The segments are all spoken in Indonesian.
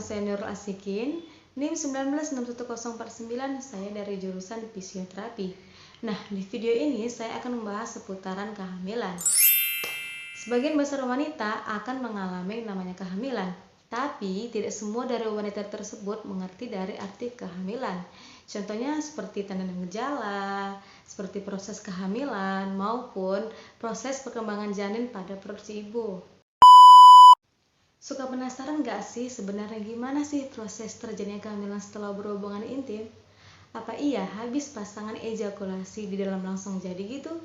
saya Nurul Asikin, NIM 1961049, saya dari jurusan fisioterapi. Nah, di video ini saya akan membahas seputaran kehamilan. Sebagian besar wanita akan mengalami namanya kehamilan, tapi tidak semua dari wanita tersebut mengerti dari arti kehamilan. Contohnya seperti tanda dan gejala, seperti proses kehamilan maupun proses perkembangan janin pada perut si ibu. Suka penasaran gak sih sebenarnya gimana sih proses terjadinya kehamilan setelah berhubungan intim? Apa iya habis pasangan ejakulasi di dalam langsung jadi gitu?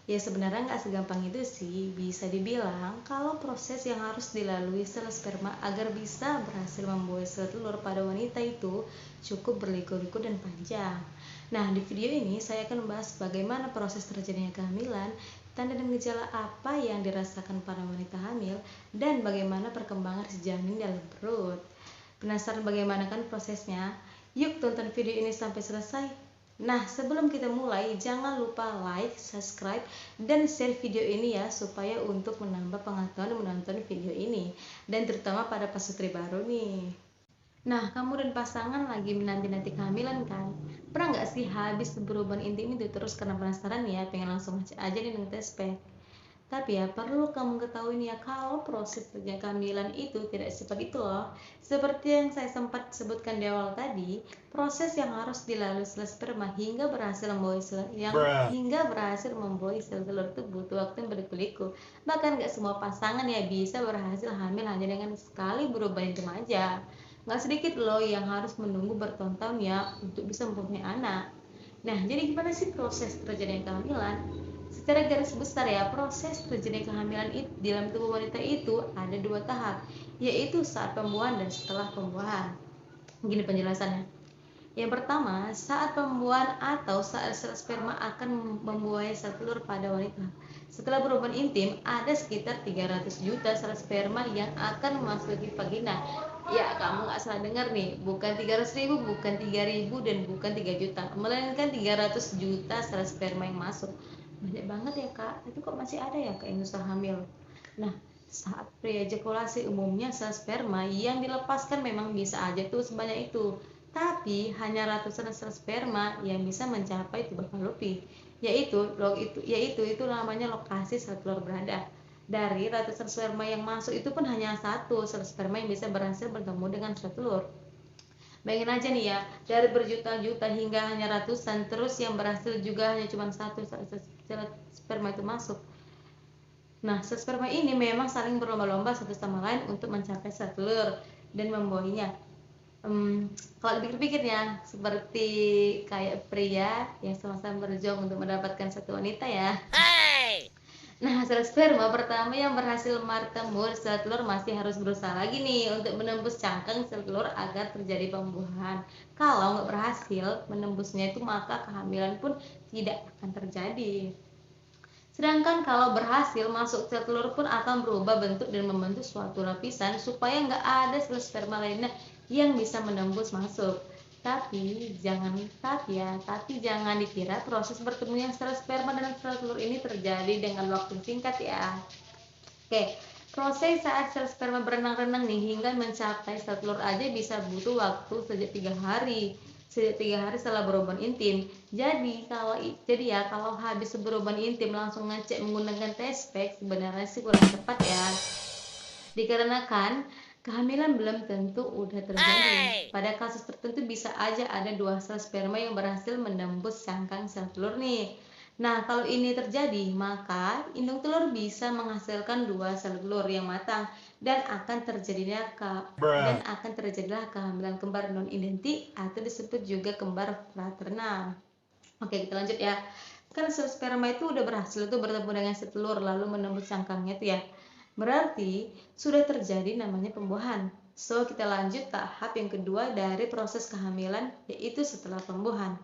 Ya sebenarnya nggak segampang itu sih. Bisa dibilang kalau proses yang harus dilalui sel sperma agar bisa berhasil membuat sel telur pada wanita itu cukup berliku-liku dan panjang. Nah, di video ini saya akan membahas bagaimana proses terjadinya kehamilan, tanda dan gejala apa yang dirasakan para wanita hamil, dan bagaimana perkembangan si janin dalam perut. Penasaran bagaimana kan prosesnya? Yuk tonton video ini sampai selesai. Nah, sebelum kita mulai, jangan lupa like, subscribe, dan share video ini ya, supaya untuk menambah pengetahuan menonton video ini, dan terutama pada pasutri baru nih. Nah, kamu dan pasangan lagi menanti-nanti kehamilan kan? Pernah nggak sih habis berhubungan intim itu terus karena penasaran ya, pengen langsung aja nih ngetes pack? Tapi ya perlu kamu ketahui nih ya, kalau proses terjadinya kehamilan itu tidak seperti itu loh. Seperti yang saya sempat sebutkan di awal tadi, proses yang harus dilalui sel sperma hingga berhasil membuat sel telur itu butuh waktu yang berliku-liku. Bahkan gak semua pasangan ya bisa berhasil hamil hanya dengan sekali berhubungan intim aja. Gak sedikit loh yang harus menunggu bertahun-tahun ya untuk bisa mempunyai anak. Nah, jadi gimana sih proses terjadinya kehamilan? Secara garis besar ya, proses terjadinya kehamilan di dalam tubuh wanita itu ada dua tahap, yaitu saat pembuahan dan setelah pembuahan. Gini penjelasannya. Yang pertama, saat pembuahan atau saat sel sperma akan membuahi sel telur pada wanita. Setelah berhubungan intim, ada sekitar 300 juta sel sperma yang akan memasuki vagina. Ya, kamu nggak salah dengar nih, bukan 300.000, bukan 3.000, dan bukan 3 juta, melainkan 300 juta sel sperma yang masuk. Banyak banget ya kak, itu kok masih ada ya kak yang susah hamil. Nah, saat pre-ejakulasi umumnya sel sperma yang dilepaskan memang bisa aja tuh sebanyak itu, tapi hanya ratusan sel sperma yang bisa mencapai tubuh fallopi, yaitu namanya lokasi sel telur berada. Dari ratusan sperma yang masuk itu pun hanya satu sel sperma yang bisa berhasil bertemu dengan sel telur. Bayangin aja nih ya, dari berjuta-juta hingga hanya ratusan, terus yang berhasil juga hanya cuma satu sel sperma itu masuk. Nah, sel sperma ini memang saling berlomba-lomba satu sama lain untuk mencapai sel telur dan membuahinya. Kalau dipikir-pikir ya, seperti kayak pria yang sama-sama berjuang untuk mendapatkan satu wanita ya. Nah, sel sperma pertama yang berhasil bertemu sel telur masih harus berusaha lagi nih untuk menembus cangkang sel telur agar terjadi pembuahan. Kalau nggak berhasil menembusnya itu, maka kehamilan pun tidak akan terjadi. Sedangkan kalau berhasil masuk sel telur pun akan berubah bentuk dan membentuk suatu lapisan supaya nggak ada sel sperma lainnya yang bisa menembus masuk. Tapi jangan dikira proses bertemunya sel sperma dan sel telur ini terjadi dengan waktu singkat ya. Oke, proses saat sel sperma berenang-renang nih hingga mencapai sel telur aja bisa butuh waktu sejak 3 hari setelah berhubungan intim. Jadi kalau habis berhubungan intim langsung ngecek menggunakan test pack sebenarnya sih kurang tepat ya. Dikarenakan kehamilan belum tentu udah terjadi. Pada kasus tertentu bisa aja ada 2 sel sperma yang berhasil menembus cangkang sel telur nih. Nah, kalau ini terjadi, maka indung telur bisa menghasilkan 2 sel telur yang matang dan akan terjadilah kehamilan kembar non identik atau disebut juga kembar fraternal. Oke, kita lanjut ya. Kan sel sperma itu udah berhasil tuh bertemu dengan sel telur lalu menembus cangkangnya tuh ya. Berarti sudah terjadi namanya pembuahan. So, kita lanjut tahap yang kedua dari proses kehamilan, yaitu setelah pembuahan.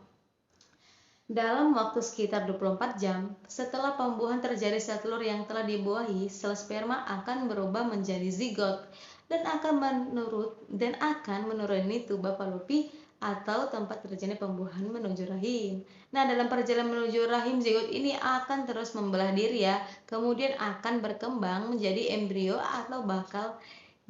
Dalam waktu sekitar 24 jam setelah pembuahan terjadi sel telur yang telah dibuahi, sel sperma akan berubah menjadi zigot dan akan menuruni tuba fallopi atau tempat terjadinya pembuahan menuju rahim. Nah, dalam perjalanan menuju rahim, zigot ini akan terus membelah diri ya, kemudian akan berkembang menjadi embrio atau bakal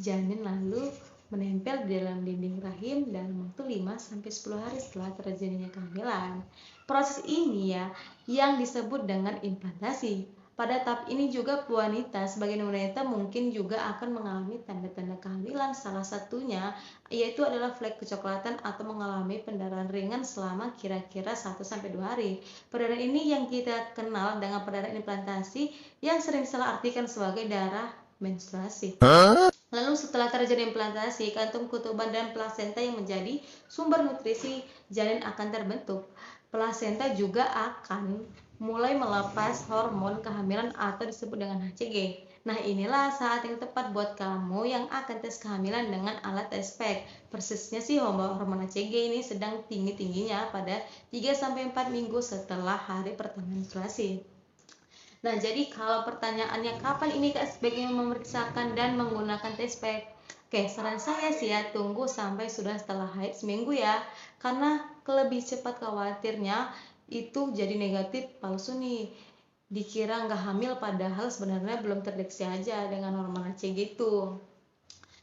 janin lalu menempel di dalam dinding rahim dalam waktu 5-10 hari setelah terjadinya kehamilan. Proses ini ya yang disebut dengan implantasi. Pada tahap ini juga wanita, sebagian wanita mungkin juga akan mengalami tanda-tanda kehamilan. Salah satunya yaitu adalah flek kecoklatan atau mengalami pendarahan ringan selama kira-kira 1-2 hari. Pendarahan ini yang kita kenal dengan pendarahan implantasi yang sering salah artikan sebagai darah menstruasi. Lalu setelah terjadi implantasi, kantung ketuban dan plasenta yang menjadi sumber nutrisi janin akan terbentuk. Plasenta juga akan mulai melepas hormon kehamilan atau disebut dengan HCG. Nah, inilah saat yang tepat buat kamu yang akan tes kehamilan dengan alat Tespek. Persisnya sih hormon HCG ini sedang tinggi-tingginya pada 3-4 minggu setelah hari pertama menstruasi. Nah, jadi kalau pertanyaannya kapan ini Kak sebaiknya memeriksakan dan menggunakan Tespek? Oke, saran saya sih ya tunggu sampai sudah setelah haid seminggu ya. Karena lebih cepat khawatirnya itu jadi negatif palsu nih. Dikira nggak hamil padahal sebenarnya belum terdeteksi aja dengan hormon HCG itu.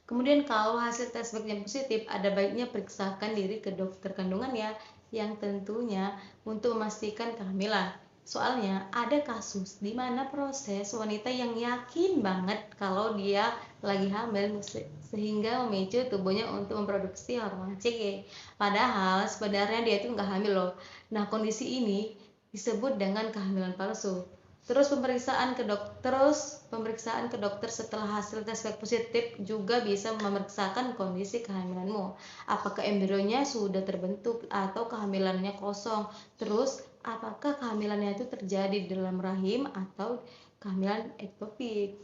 Kemudian kalau hasil tes speknya positif, ada baiknya periksakan diri ke dokter kandungan ya, yang tentunya untuk memastikan kehamilan. Soalnya ada kasus di mana proses wanita yang yakin banget kalau dia lagi hamil sehingga memicu tubuhnya untuk memproduksi hormon HCG. Padahal sebenarnya dia itu nggak hamil loh. Nah, kondisi ini disebut dengan kehamilan palsu. Terus pemeriksaan ke dokter setelah hasil tes positif juga bisa memeriksakan kondisi kehamilanmu. Apakah embrionya sudah terbentuk atau kehamilannya kosong? Terus apakah kehamilannya itu terjadi di dalam rahim atau kehamilan ektopik?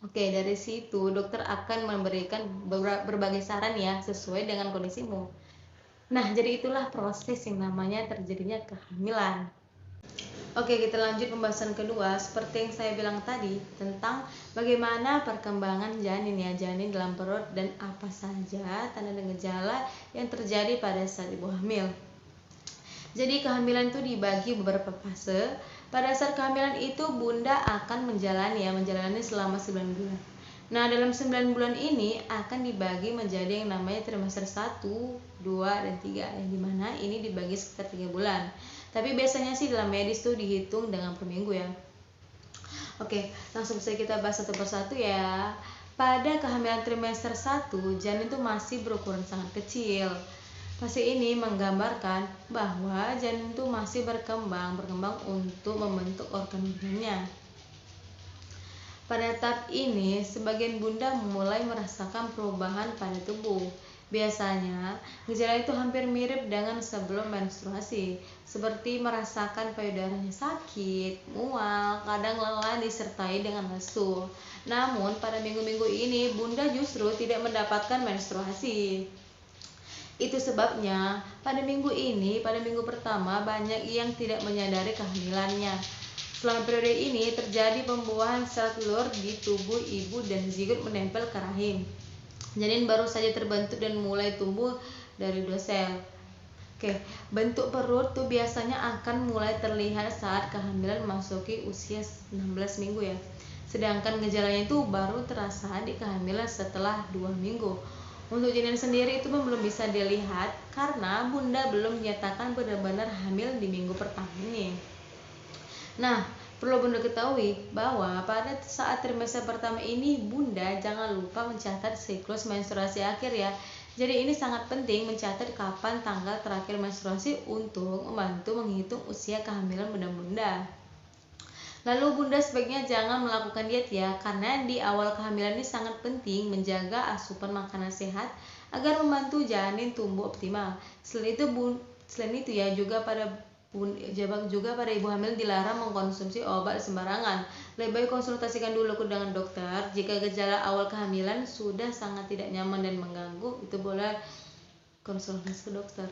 Oke, dari situ dokter akan memberikan berbagai saran ya sesuai dengan kondisimu. Nah, jadi itulah proses yang namanya terjadinya kehamilan. Oke, kita lanjut pembahasan kedua. Seperti yang saya bilang tadi tentang bagaimana perkembangan janin ya, janin dalam perut dan apa saja tanda dan gejala yang terjadi pada saat ibu hamil. Jadi kehamilan itu dibagi beberapa fase. Pada saat kehamilan itu bunda akan menjalani selama 9 bulan. Nah, dalam 9 bulan ini akan dibagi menjadi yang namanya trimester 1, 2, dan 3, yang dimana ini dibagi sekitar 3 bulan. Tapi biasanya sih dalam medis tuh dihitung dengan per minggu ya. Oke, langsung saja kita bahas satu persatu ya. Pada kehamilan trimester 1, janin itu masih berukuran sangat kecil. Fase ini menggambarkan bahwa janin itu masih berkembang untuk membentuk organ-organnya. Pada tahap ini, sebagian bunda mulai merasakan perubahan pada tubuh. Biasanya, gejala itu hampir mirip dengan sebelum menstruasi, seperti merasakan payudaranya sakit, mual, kadang lelah disertai dengan lesu. Namun, pada minggu-minggu ini, bunda justru tidak mendapatkan menstruasi. Itu sebabnya, pada minggu pertama, banyak yang tidak menyadari kehamilannya. Selama periode ini, terjadi pembuahan sel telur di tubuh ibu dan zigot menempel ke rahim. Janin baru saja terbentuk dan mulai tumbuh dari 2 sel. Oke, bentuk perut tuh biasanya akan mulai terlihat saat kehamilan memasuki usia 16 minggu ya. Sedangkan gejalanya itu baru terasa di kehamilan setelah 2 minggu. Untuk janin sendiri itu belum bisa dilihat karena bunda belum menyatakan benar-benar hamil di minggu pertama ini. Nah, perlu bunda ketahui bahwa pada saat trimester pertama ini bunda jangan lupa mencatat siklus menstruasi akhir ya. Jadi ini sangat penting mencatat kapan tanggal terakhir menstruasi untuk membantu menghitung usia kehamilan bunda-bunda. Lalu bunda sebaiknya jangan melakukan diet ya, karena di awal kehamilan ini sangat penting menjaga asupan makanan sehat agar membantu janin tumbuh optimal. Selain itu ya juga pada ibu hamil dilarang mengkonsumsi obat sembarangan. Lebih baik konsultasikan dulu dengan dokter. Jika gejala awal kehamilan sudah sangat tidak nyaman dan mengganggu, itu boleh konsultasi ke dokter.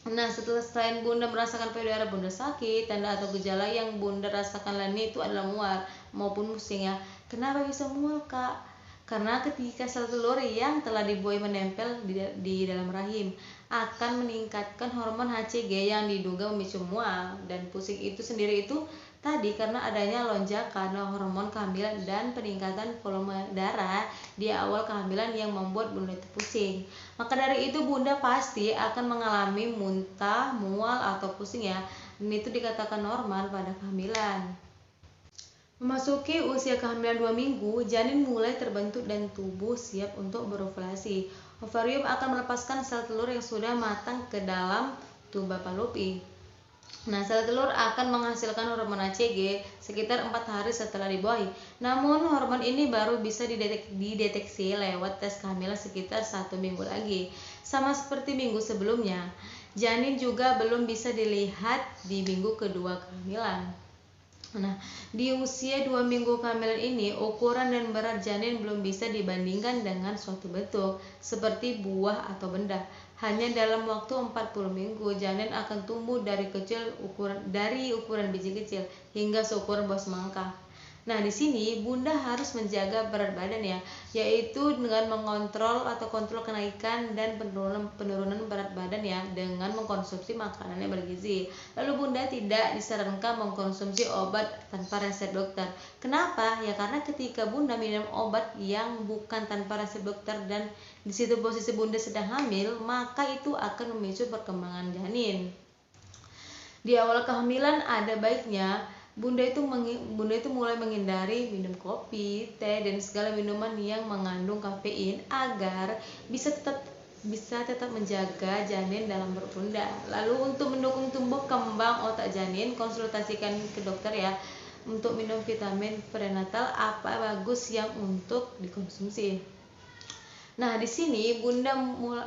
Nah, selain bunda merasakan payudara bunda sakit, tanda atau gejala yang bunda rasakan lainnya itu adalah mual maupun pusing ya. Kenapa bisa mual kak? Karena ketika sel telur yang telah dibuai menempel di dalam rahim akan meningkatkan hormon HCG yang diduga memicu mual dan pusing. Itu sendiri itu tadi karena adanya lonjakan hormon kehamilan dan peningkatan volume darah di awal kehamilan yang membuat bunda itu pusing. Maka dari itu bunda pasti akan mengalami muntah, mual atau pusing ya. Dan itu dikatakan normal pada kehamilan. Memasuki usia kehamilan 2 minggu, janin mulai terbentuk dan tubuh siap untuk berovulasi. Ovarium akan melepaskan sel telur yang sudah matang ke dalam tuba Fallopi. Nah, sel telur akan menghasilkan hormon HCG sekitar 4 hari setelah dibuahi. Namun, hormon ini baru bisa dideteksi lewat tes kehamilan sekitar 1 minggu lagi. Sama seperti minggu sebelumnya, janin juga belum bisa dilihat di minggu kedua kehamilan. Nah, di usia 2 minggu kehamilan ini, ukuran dan berat janin belum bisa dibandingkan dengan suatu bentuk, seperti buah atau benda. Hanya dalam waktu 40 minggu, janin akan tumbuh dari ukuran biji kecil hingga seukuran buah semangka. Nah, di sini bunda harus menjaga berat badan ya, yaitu dengan kontrol kenaikan dan penurunan berat badan ya dengan mengkonsumsi makanan yang bergizi. Lalu bunda tidak disarankan mengkonsumsi obat tanpa resep dokter. Kenapa? Ya karena ketika bunda minum obat yang bukan tanpa resep dokter dan di situ posisi bunda sedang hamil, maka itu akan memicu perkembangan janin. Di awal kehamilan ada baiknya Bunda itu mulai menghindari minum kopi, teh, dan segala minuman yang mengandung kafein agar bisa tetap menjaga janin dalam perut bunda. Lalu untuk mendukung tumbuh kembang otak janin, konsultasikan ke dokter ya. Untuk minum vitamin prenatal apa bagus yang untuk dikonsumsi. Nah, di sini bunda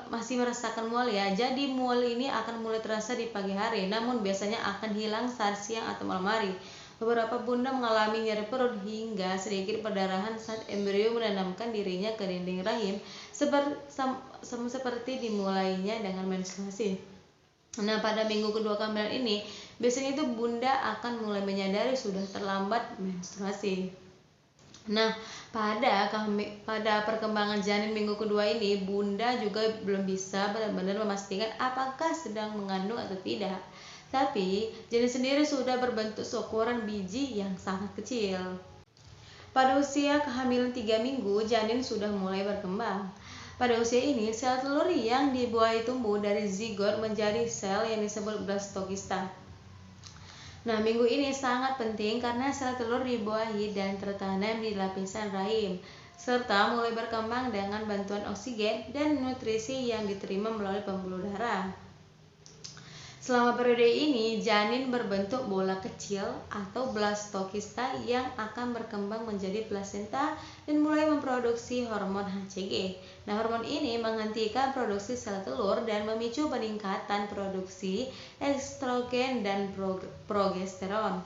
masih merasakan mual ya. Jadi mual ini akan mulai terasa di pagi hari, namun biasanya akan hilang saat siang atau malam hari. Beberapa bunda mengalami nyeri perut hingga sedikit perdarahan saat embrio menanamkan dirinya ke dinding rahim, seperti dimulainya dengan menstruasi. Nah, pada minggu kedua kehamilan ini, biasanya itu bunda akan mulai menyadari sudah terlambat menstruasi. Nah, pada perkembangan janin minggu kedua ini, bunda juga belum bisa benar-benar memastikan apakah sedang mengandung atau tidak. Tapi, janin sendiri sudah berbentuk seukuran biji yang sangat kecil. Pada usia kehamilan 3 minggu, janin sudah mulai berkembang. Pada usia ini, sel telur yang dibuahi tumbuh dari zigot menjadi sel yang disebut blastokista. Nah, minggu ini sangat penting karena sel telur dibuahi dan tertanam di lapisan rahim, serta mulai berkembang dengan bantuan oksigen dan nutrisi yang diterima melalui pembuluh darah. Selama periode ini, janin berbentuk bola kecil atau blastokista yang akan berkembang menjadi plasenta dan mulai memproduksi hormon HCG. Nah, hormon ini menghentikan produksi sel telur dan memicu peningkatan produksi estrogen dan progesteron.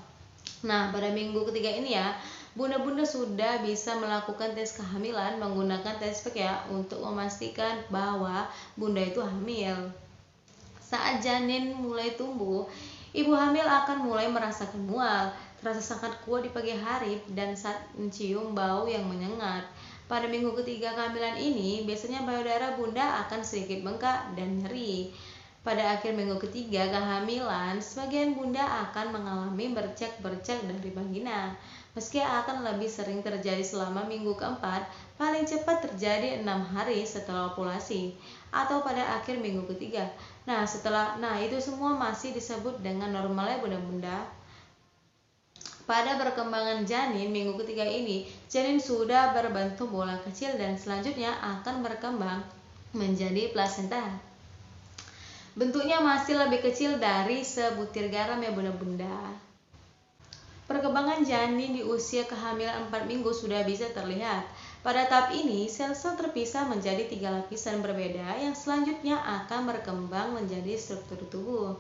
Nah, pada minggu ketiga ini ya, bunda-bunda sudah bisa melakukan tes kehamilan menggunakan tes pack ya untuk memastikan bahwa bunda itu hamil. Saat janin mulai tumbuh, ibu hamil akan mulai merasakan mual, terasa sangat kuat di pagi hari, dan saat mencium bau yang menyengat. Pada minggu ketiga kehamilan ini, biasanya payudara bunda akan sedikit bengkak dan nyeri. Pada akhir minggu ketiga kehamilan, sebagian bunda akan mengalami bercak-bercak dari vagina. Meski akan lebih sering terjadi selama minggu keempat, paling cepat terjadi 6 hari setelah ovulasi atau pada akhir minggu ketiga. Nah, itu semua masih disebut dengan normalnya bunda-bunda. Pada perkembangan janin minggu ketiga ini, janin sudah berbentuk bola kecil dan selanjutnya akan berkembang menjadi plasenta. Bentuknya masih lebih kecil dari sebutir garam ya bunda-bunda. Perkembangan janin di usia kehamilan 4 minggu sudah bisa terlihat. Pada tahap ini, sel-sel terpisah menjadi 3 lapisan berbeda yang selanjutnya akan berkembang menjadi struktur tubuh.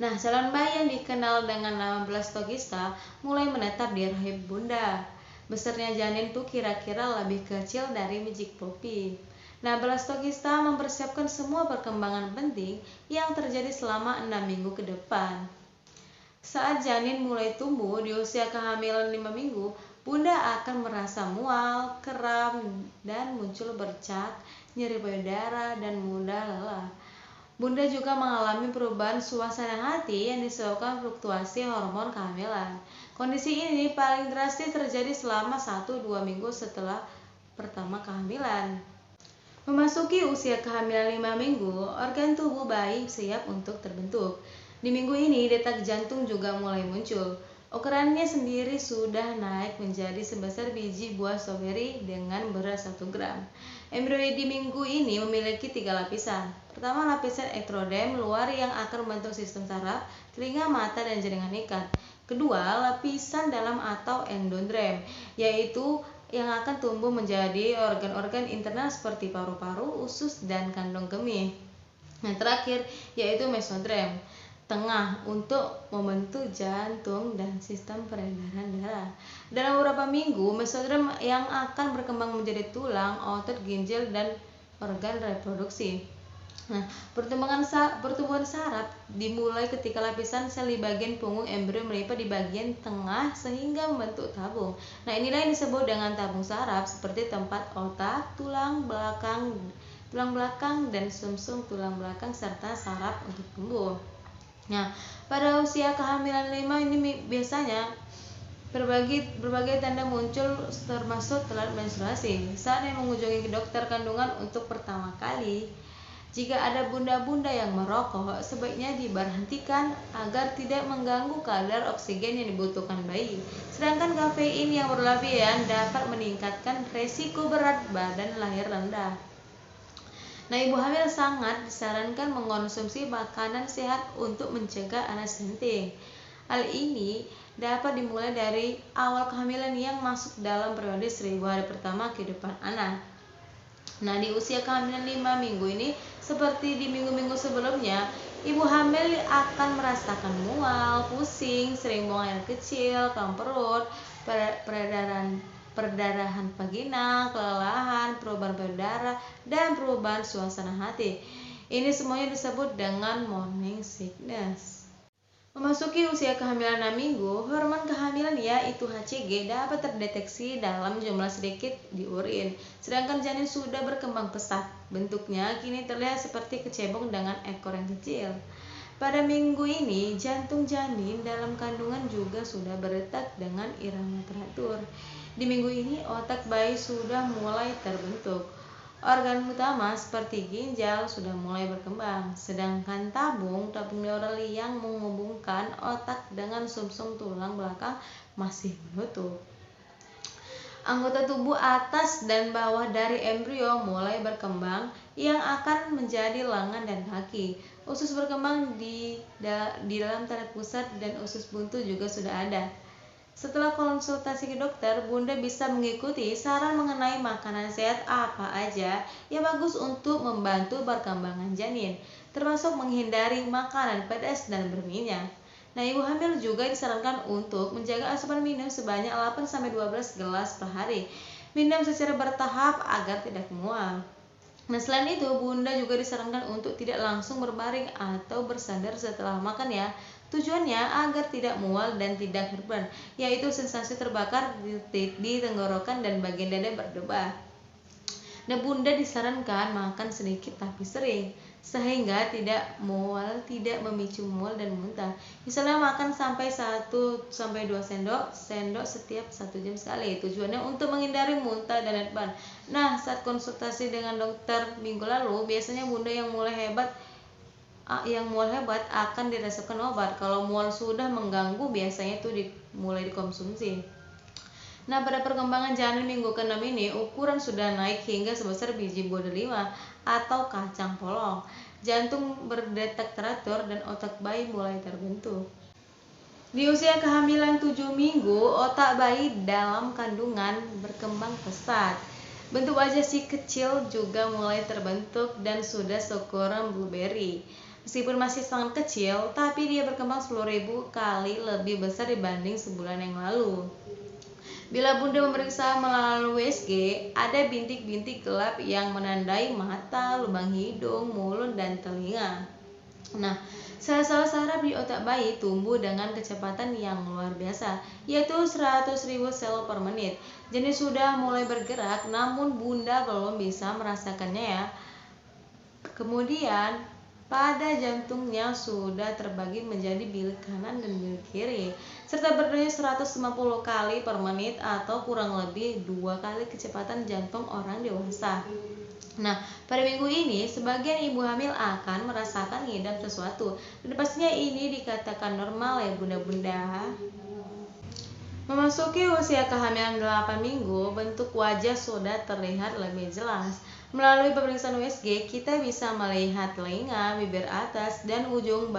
Nah, calon bayi yang dikenal dengan nama blastokista mulai menetap di rahim bunda. Besarnya janin itu kira-kira lebih kecil dari biji kopi. Nah, blastokista mempersiapkan semua perkembangan penting yang terjadi selama 6 minggu ke depan. Saat janin mulai tumbuh di usia kehamilan 5 minggu, bunda akan merasa mual, kram, dan muncul bercak, nyeri payudara, dan mudah lelah. Bunda juga mengalami perubahan suasana hati yang disebabkan fluktuasi hormon kehamilan. Kondisi ini paling drastis terjadi selama 1-2 minggu setelah pertama kehamilan. Memasuki usia kehamilan 5 minggu, organ tubuh bayi siap untuk terbentuk. Di minggu ini, detak jantung juga mulai muncul. Ukurannya sendiri sudah naik menjadi sebesar biji buah stroberi dengan berat 1 gram. Embrio di minggu ini memiliki 3 lapisan. Pertama, lapisan ektoderm luar yang akan membentuk sistem saraf, telinga, mata, dan jaringan ikat. Kedua, lapisan dalam atau endoderm, yaitu yang akan tumbuh menjadi organ-organ internal seperti paru-paru, usus, dan kandung kemih. Yang terakhir yaitu mesoderm tengah untuk membentuk jantung dan sistem peredaran darah. Dalam beberapa minggu, mesoderm yang akan berkembang menjadi tulang, otot, ginjal, dan organ reproduksi. Nah, pertumbuhan saraf dimulai ketika lapisan sel di bagian punggung embrio melipat di bagian tengah sehingga membentuk tabung. Nah, inilah yang disebut dengan tabung saraf, seperti tempat otak, tulang belakang dan sumsum tulang belakang serta saraf untuk tumbuh. Nah, pada usia kehamilan 5 ini biasanya berbagai tanda muncul termasuk telat menstruasi. Saat yang mengunjungi dokter kandungan untuk pertama kali, jika ada bunda-bunda yang merokok, sebaiknya diberhentikan agar tidak mengganggu kadar oksigen yang dibutuhkan bayi. Sedangkan kafein yang berlebihan dapat meningkatkan resiko berat badan lahir rendah. Nah, ibu hamil sangat disarankan mengkonsumsi makanan sehat untuk mencegah anak stunting. Hal ini dapat dimulai dari awal kehamilan yang masuk dalam periode 1000 hari pertama kehidupan anak. Nah, di usia kehamilan 5 minggu ini, seperti di minggu-minggu sebelumnya, ibu hamil akan merasakan mual, pusing, sering buang air kecil, kram perut, perdarahan vagina, kelelahan, perubahan payudara, dan perubahan suasana hati. Ini semuanya disebut dengan morning sickness. Memasuki usia kehamilan 6 minggu, hormon kehamilan yaitu HCG dapat terdeteksi dalam jumlah sedikit di urin. Sedangkan janin sudah berkembang pesat. Bentuknya kini terlihat seperti kecebong dengan ekor yang kecil. Pada minggu ini, jantung janin dalam kandungan juga sudah berdetak dengan irama teratur. Di minggu ini, otak bayi sudah mulai terbentuk. Organ utama seperti ginjal sudah mulai berkembang, sedangkan tabung neural yang menghubungkan otak dengan sumsum tulang belakang masih menutup. Anggota tubuh atas dan bawah dari embrio mulai berkembang yang akan menjadi lengan dan kaki. Usus berkembang di dalam tarik pusat dan usus buntu juga sudah ada. Setelah konsultasi ke dokter, Bunda bisa mengikuti saran mengenai makanan sehat apa aja yang bagus untuk membantu perkembangan janin, termasuk menghindari makanan pedas dan berminyak. Nah, ibu hamil juga disarankan untuk menjaga asupan minum sebanyak 8-12 gelas per hari. Minum secara bertahap agar tidak mual. Nah, selain itu, Bunda juga disarankan untuk tidak langsung berbaring atau bersandar setelah makan ya. Tujuannya agar tidak mual dan tidak heartburn, yaitu sensasi terbakar di tenggorokan dan bagian dada berdebar. Nah, Bunda disarankan makan sedikit tapi sering, sehingga tidak mual, tidak memicu mual dan muntah. Misalnya makan sampai 1-2 sendok setiap 1 jam sekali. Tujuannya untuk menghindari muntah dan heartburn. Nah, saat konsultasi dengan dokter minggu lalu, biasanya Bunda yang mual hebat akan diresepkan obat. Kalau mual sudah mengganggu, biasanya itu mulai dikonsumsi. Nah, pada perkembangan janin minggu ke-6 ini, ukuran sudah naik hingga sebesar biji buah delima atau kacang polong. Jantung berdetak teratur dan otak bayi mulai terbentuk. Di usia kehamilan 7 minggu, otak bayi dalam kandungan berkembang pesat. Bentuk wajah si kecil juga mulai terbentuk dan sudah seukuran blueberry. Meskipun masih sangat kecil, tapi dia berkembang 10.000 kali lebih besar dibanding sebulan yang lalu. Bila Bunda memeriksa melalui USG, ada bintik-bintik gelap yang menandai mata, lubang hidung, mulut, dan telinga. Nah, sel-sel saraf di otak bayi tumbuh dengan kecepatan yang luar biasa, yaitu 100.000 sel per menit. Janin sudah mulai bergerak, namun Bunda belum bisa merasakannya ya. Kemudian, pada jantungnya sudah terbagi menjadi bilik kanan dan bilik kiri, serta berdenyut 150 kali per menit atau kurang lebih 2 kali kecepatan jantung orang dewasa. Nah, pada minggu ini, sebagian ibu hamil akan merasakan ngidam sesuatu, dan pastinya ini dikatakan normal ya bunda-bunda. Memasuki usia kehamilan 8 minggu, bentuk wajah sudah terlihat lebih jelas. Melalui pemeriksaan USG, kita bisa melihat telinga, bibir atas, dan ujung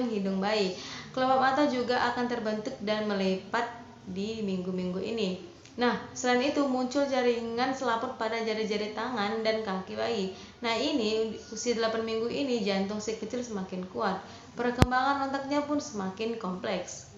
hidung bayi. Kelopak mata juga akan terbentuk dan melipat di minggu-minggu ini. Nah, selain itu muncul jaringan selaput pada jari-jari tangan dan kaki bayi. Nah, ini usia 8 minggu ini jantung si kecil semakin kuat. Perkembangan otaknya pun semakin kompleks.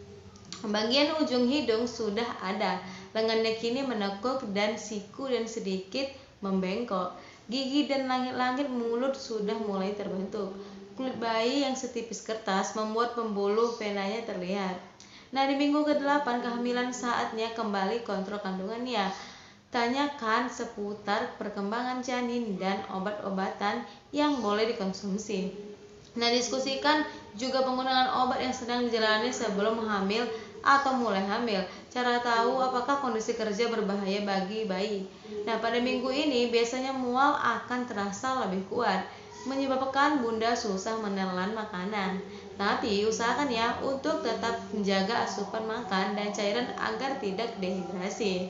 Bagian ujung hidung sudah ada, lengannya kini menekuk dan siku dan sedikit membengkok. Gigi dan langit-langit mulut sudah mulai terbentuk. Kulit bayi yang setipis kertas membuat pembuluh venanya terlihat. Nah, di minggu ke-8 kehamilan saatnya kembali kontrol kandungannya. Tanyakan seputar perkembangan janin dan obat-obatan yang boleh dikonsumsi. Nah, diskusikan juga penggunaan obat yang sedang dijalani sebelum hamil atau mulai hamil. Cara tahu apakah kondisi kerja berbahaya bagi bayi. Nah, pada minggu ini biasanya mual akan terasa lebih kuat, menyebabkan bunda susah menelan makanan. Tapi usahakan ya untuk tetap menjaga asupan makan dan cairan agar tidak dehidrasi.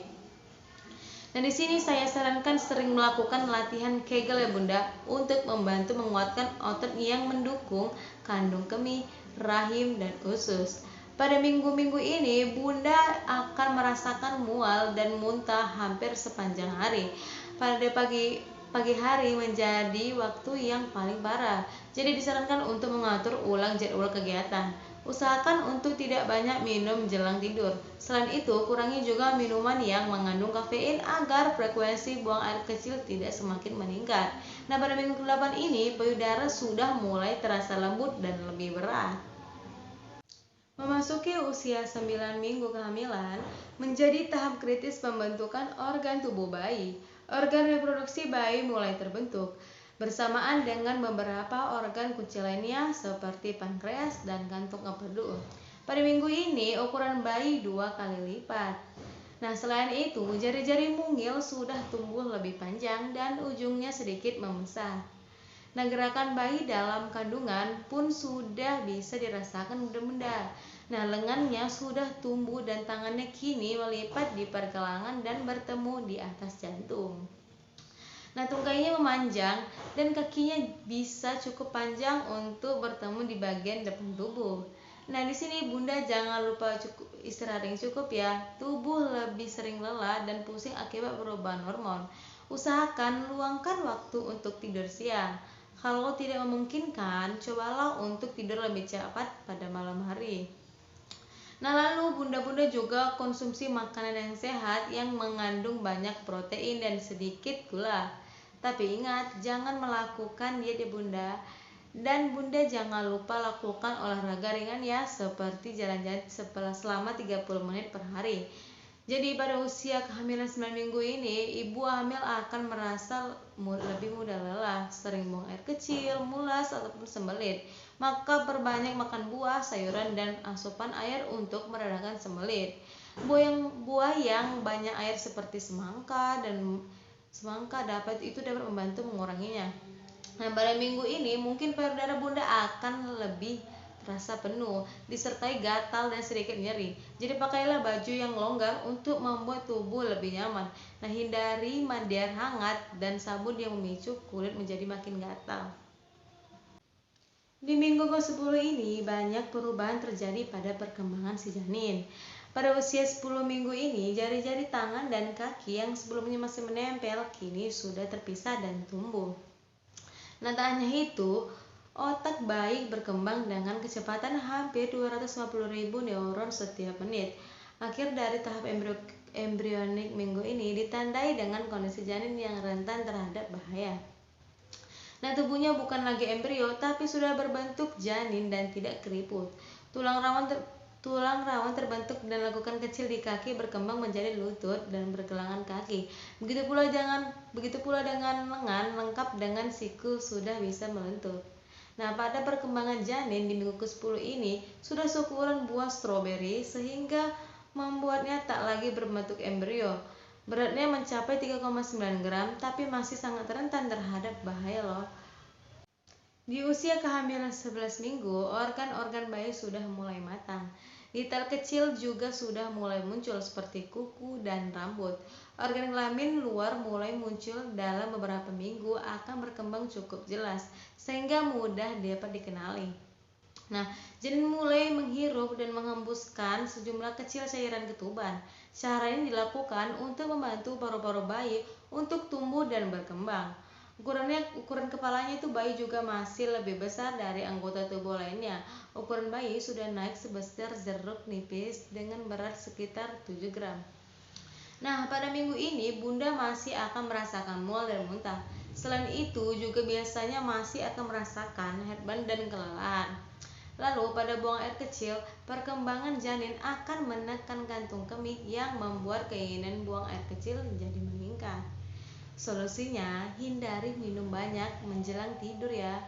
Nah, di sini saya sarankan sering melakukan latihan Kegel ya Bunda untuk membantu menguatkan otot yang mendukung kandung kemih, rahim, dan usus. Pada minggu-minggu ini, Bunda akan merasakan mual dan muntah hampir sepanjang hari. Pada pagi hari menjadi waktu yang paling parah. Jadi disarankan untuk mengatur ulang jadwal kegiatan. Usahakan untuk tidak banyak minum jelang tidur. Selain itu, kurangi juga minuman yang mengandung kafein agar frekuensi buang air kecil tidak semakin meningkat. Nah, pada minggu ke-8 ini, payudara sudah mulai terasa lembut dan lebih berat. Memasuki usia 9 minggu kehamilan menjadi tahap kritis pembentukan organ tubuh bayi. Organ reproduksi bayi mulai terbentuk bersamaan dengan beberapa organ kunci lainnya seperti pankreas dan kantung empedu. Pada minggu ini ukuran bayi 2 kali lipat. Nah, selain itu jari-jari mungil sudah tumbuh lebih panjang dan ujungnya sedikit membesar. Nah, gerakan bayi dalam kandungan pun sudah bisa dirasakan benda-benda. Nah, lengannya sudah tumbuh dan tangannya kini melipat di pergelangan dan bertemu di atas jantung. Nah, tungkainya memanjang dan kakinya bisa cukup panjang untuk bertemu di bagian depan tubuh. Nah, di sini Bunda jangan lupa istirahat yang cukup ya. Tubuh lebih sering lelah dan pusing akibat perubahan hormon. Usahakan luangkan waktu untuk tidur siang. Kalau tidak memungkinkan, cobalah untuk tidur lebih cepat pada malam hari. Nah, lalu bunda-bunda juga konsumsi makanan yang sehat yang mengandung banyak protein dan sedikit gula. Tapi ingat, jangan melakukan diet ya bunda. Dan bunda jangan lupa lakukan olahraga ringan ya, seperti jalan-jalan selama 30 menit per hari. Jadi pada usia kehamilan 9 minggu ini, ibu hamil akan merasa lebih mudah lelah, sering buang air kecil, mulas, ataupun sembelit. Maka perbanyak makan buah, sayuran, dan asupan air untuk meredakan sembelit. Buah yang banyak air seperti semangka dapat membantu menguranginya. Nah, pada minggu ini mungkin payudara bunda akan lebih terasa penuh, disertai gatal dan sedikit nyeri. Jadi pakailah baju yang longgar untuk membuat tubuh lebih nyaman. Nah, hindari mandi air hangat dan sabun yang memicu kulit menjadi makin gatal. Di minggu ke-10 ini banyak perubahan terjadi pada perkembangan si janin. Pada usia 10 minggu ini, jari-jari tangan dan kaki yang sebelumnya masih menempel kini sudah terpisah dan tumbuh. Nah, tak hanya itu, otak bayi berkembang dengan kecepatan hampir 250.000 neuron setiap menit. Akhir dari tahap embrionik minggu ini ditandai dengan kondisi janin yang rentan terhadap bahaya. Nah, tubuhnya bukan lagi embrio, tapi sudah berbentuk janin dan tidak keriput. Tulang rawan tulang rawan terbentuk dan lekukan kecil di kaki berkembang menjadi lutut dan pergelangan kaki. Begitu pula dengan lengan lengkap dengan siku sudah bisa melentur. Nah, pada perkembangan janin di minggu ke-10 ini sudah seukuran buah stroberi sehingga membuatnya tak lagi berbentuk embrio. Beratnya mencapai 3,9 gram tapi masih sangat rentan terhadap bahaya loh. Di usia kehamilan 11 minggu, organ-organ bayi sudah mulai matang. Detail kecil juga sudah mulai muncul seperti kuku dan rambut. Organ kelamin luar mulai muncul dalam beberapa minggu akan berkembang cukup jelas, sehingga mudah dapat dikenali. Nah, janin mulai menghirup dan menghembuskan sejumlah kecil cairan ketuban. Cara ini dilakukan untuk membantu paru-paru bayi untuk tumbuh dan berkembang. Ukuran kepalanya itu bayi juga masih lebih besar dari anggota tubuh lainnya. Ukuran bayi sudah naik sebesar jeruk nipis dengan berat sekitar 7 gram. Nah, pada minggu ini bunda masih akan merasakan mual dan muntah. Selain itu juga biasanya masih akan merasakan headband dan kelelahan. Lalu pada buang air kecil, perkembangan janin akan menekan kantung kemih yang membuat keinginan buang air kecil menjadi meningkat. Solusinya, hindari minum banyak menjelang tidur ya.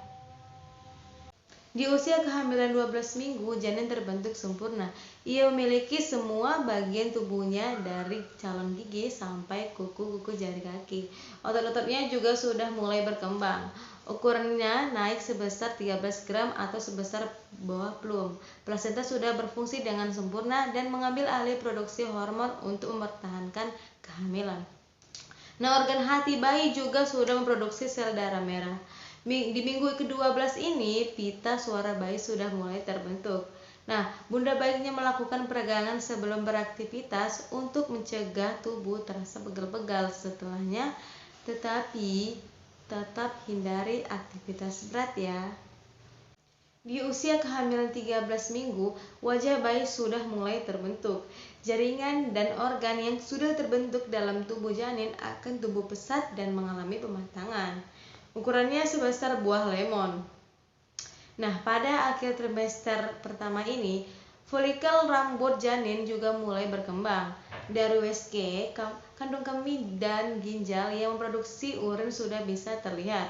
Di usia kehamilan 12 minggu, janin terbentuk sempurna. Ia memiliki semua bagian tubuhnya dari calon gigi sampai kuku-kuku jari kaki. Otot-ototnya juga sudah mulai berkembang. Ukurannya naik sebesar 13 gram atau sebesar buah plum. Plasenta sudah berfungsi dengan sempurna dan mengambil alih produksi hormon untuk mempertahankan kehamilan. Nah, organ hati bayi juga sudah memproduksi sel darah merah. Di minggu ke-12 ini, pita suara bayi sudah mulai terbentuk. Nah, bunda baiknya melakukan peregangan sebelum beraktivitas untuk mencegah tubuh terasa pegal-pegal setelahnya, tetapi tetap hindari aktivitas berat ya. Di usia kehamilan 13 minggu, wajah bayi sudah mulai terbentuk. Jaringan dan organ yang sudah terbentuk dalam tubuh janin akan tumbuh pesat dan mengalami pematangan. Ukurannya sebesar buah lemon. Nah, pada akhir trimester pertama ini, folikel rambut janin juga mulai berkembang. Dari USG, kandung kemih dan ginjal yang memproduksi urin sudah bisa terlihat.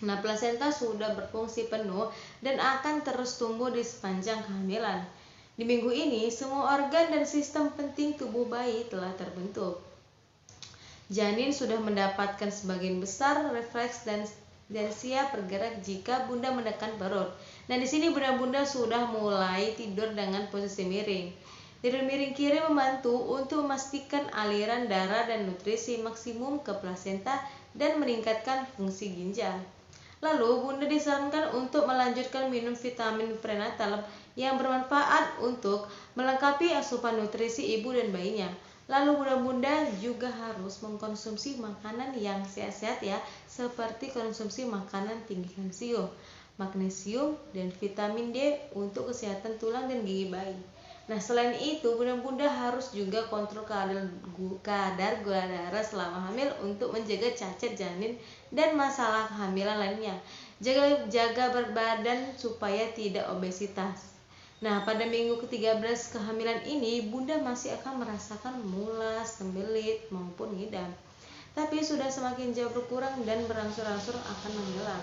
Nah, plasenta sudah berfungsi penuh dan akan terus tumbuh di sepanjang kehamilan. Di minggu ini, semua organ dan sistem penting tubuh bayi telah terbentuk. Janin sudah mendapatkan sebagian besar refleks dan siap bergerak jika bunda menekan perut. Nah, di sini bunda-bunda sudah mulai tidur dengan posisi miring. Tidur miring kiri membantu untuk memastikan aliran darah dan nutrisi maksimum ke plasenta dan meningkatkan fungsi ginjal. Lalu, bunda disarankan untuk melanjutkan minum vitamin prenatal yang bermanfaat untuk melengkapi asupan nutrisi ibu dan bayinya. Lalu bunda-bunda juga harus mengkonsumsi makanan yang sehat-sehat ya, seperti konsumsi makanan tinggi kalsium, magnesium, dan vitamin D untuk kesehatan tulang dan gigi bayi. Nah, selain itu, bunda-bunda harus juga kontrol kadar gula darah selama hamil untuk menjaga cacat janin dan masalah kehamilan lainnya. Jaga berat badan supaya tidak obesitas. Nah, pada minggu ke-13 kehamilan ini, bunda masih akan merasakan mulas, sembelit, maupun ngidam. Tapi sudah semakin jauh berkurang dan berangsur-angsur akan menghilang.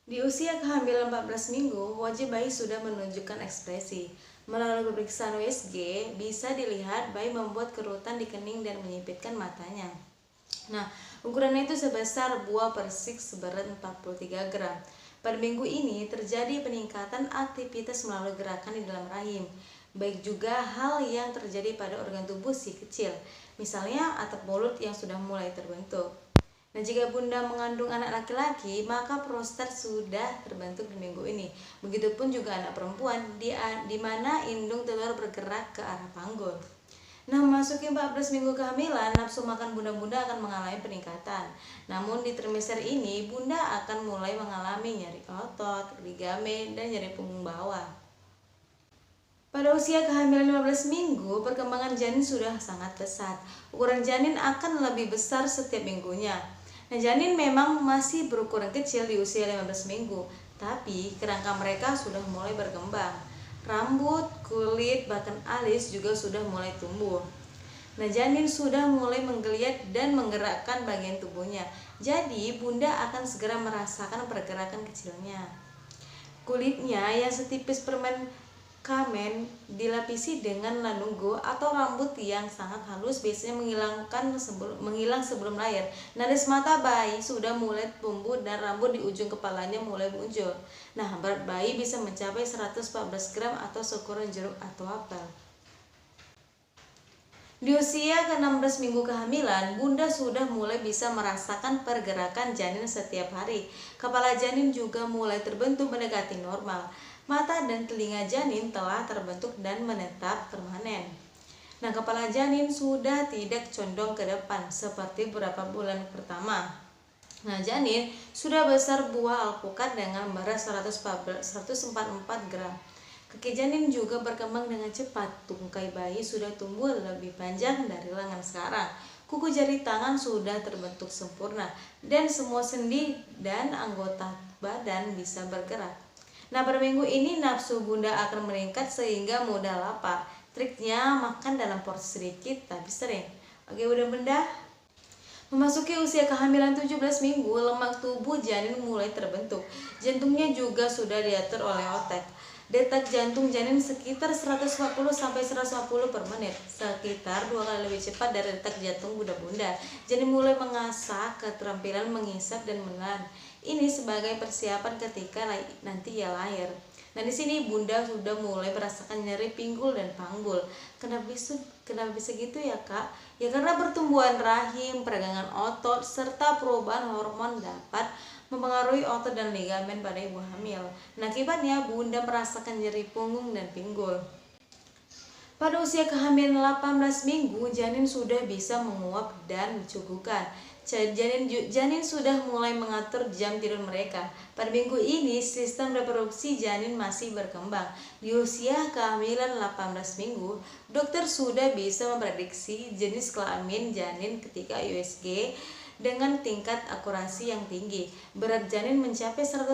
Di usia kehamilan 14 minggu, wajah bayi sudah menunjukkan ekspresi. Melalui pemeriksaan USG, bisa dilihat bayi membuat kerutan di kening dan menyipitkan matanya. Nah, ukurannya itu sebesar buah persik seberat 43 gram. Pada minggu ini terjadi peningkatan aktivitas melalui gerakan di dalam rahim. Baik juga hal yang terjadi pada organ tubuh si kecil, misalnya atap mulut yang sudah mulai terbentuk. Nah, jika bunda mengandung anak laki-laki, maka prostat sudah terbentuk di minggu ini. Begitupun juga anak perempuan, di mana indung telur bergerak ke arah panggul. Nah, memasuki 14 minggu kehamilan, nafsu makan bunda-bunda akan mengalami peningkatan. Namun di trimester ini, bunda akan mulai mengalami nyeri otot, ligamen, dan nyeri punggung bawah. Pada usia kehamilan 15 minggu, perkembangan janin sudah sangat pesat. Ukuran janin akan lebih besar setiap minggunya. Nah, janin memang masih berukuran kecil di usia 15 minggu, tapi kerangka mereka sudah mulai berkembang. Rambut, kulit, bahkan alis juga sudah mulai tumbuh. Nah, janin sudah mulai menggeliat dan menggerakkan bagian tubuhnya. Jadi, bunda akan segera merasakan pergerakan kecilnya. Kulitnya yang setipis permen kamen dilapisi dengan lanunggo atau rambut yang sangat halus biasanya menghilang sebelum lahir. Nadi mata bayi sudah mulai tumbuh dan rambut di ujung kepalanya mulai muncul. Nah, berat bayi bisa mencapai 114 gram atau seukuran jeruk atau apel. Di usia ke-16 minggu kehamilan, bunda sudah mulai bisa merasakan pergerakan janin setiap hari. Kepala janin juga mulai terbentuk mendekati normal. Mata dan telinga janin telah terbentuk dan menetap permanen. Nah, kepala janin sudah tidak condong ke depan seperti beberapa bulan pertama. Nah, janin sudah besar buah alpukat dengan berat 144 gram. Kaki janin juga berkembang dengan cepat. Tungkai bayi sudah tumbuh lebih panjang dari lengan sekarang. Kuku jari tangan sudah terbentuk sempurna dan semua sendi dan anggota badan bisa bergerak. Nah, pada minggu ini nafsu bunda akan meningkat sehingga mudah lapar. Triknya makan dalam porsi sedikit tapi sering. Oke, udah bunda? Memasuki usia kehamilan 17 minggu, lemak tubuh janin mulai terbentuk. Jantungnya juga sudah diatur oleh otak. Detak jantung janin sekitar 140 sampai 150 per menit, sekitar 2 kali lebih cepat dari detak jantung bunda-bunda. Janin mulai mengasah keterampilan mengisap dan menelan. Ini sebagai persiapan ketika nanti ia lahir. Nah, di sini bunda sudah mulai merasakan nyeri pinggul dan panggul. Kenapa bisa gitu ya, Kak? Ya karena pertumbuhan rahim, peragangan otot, serta perubahan hormon dapat mempengaruhi otot dan ligamen pada ibu hamil. Nah, akibatnya bunda merasakan nyeri punggung dan pinggul. Pada usia kehamilan 18 minggu, janin sudah bisa menguap dan mencukukan. Janin sudah mulai mengatur jam tidur mereka. Pada minggu ini, sistem reproduksi janin masih berkembang. Di usia kehamilan 18 minggu, dokter sudah bisa memprediksi jenis kelamin janin ketika USG dengan tingkat akurasi yang tinggi. Berat janin mencapai 140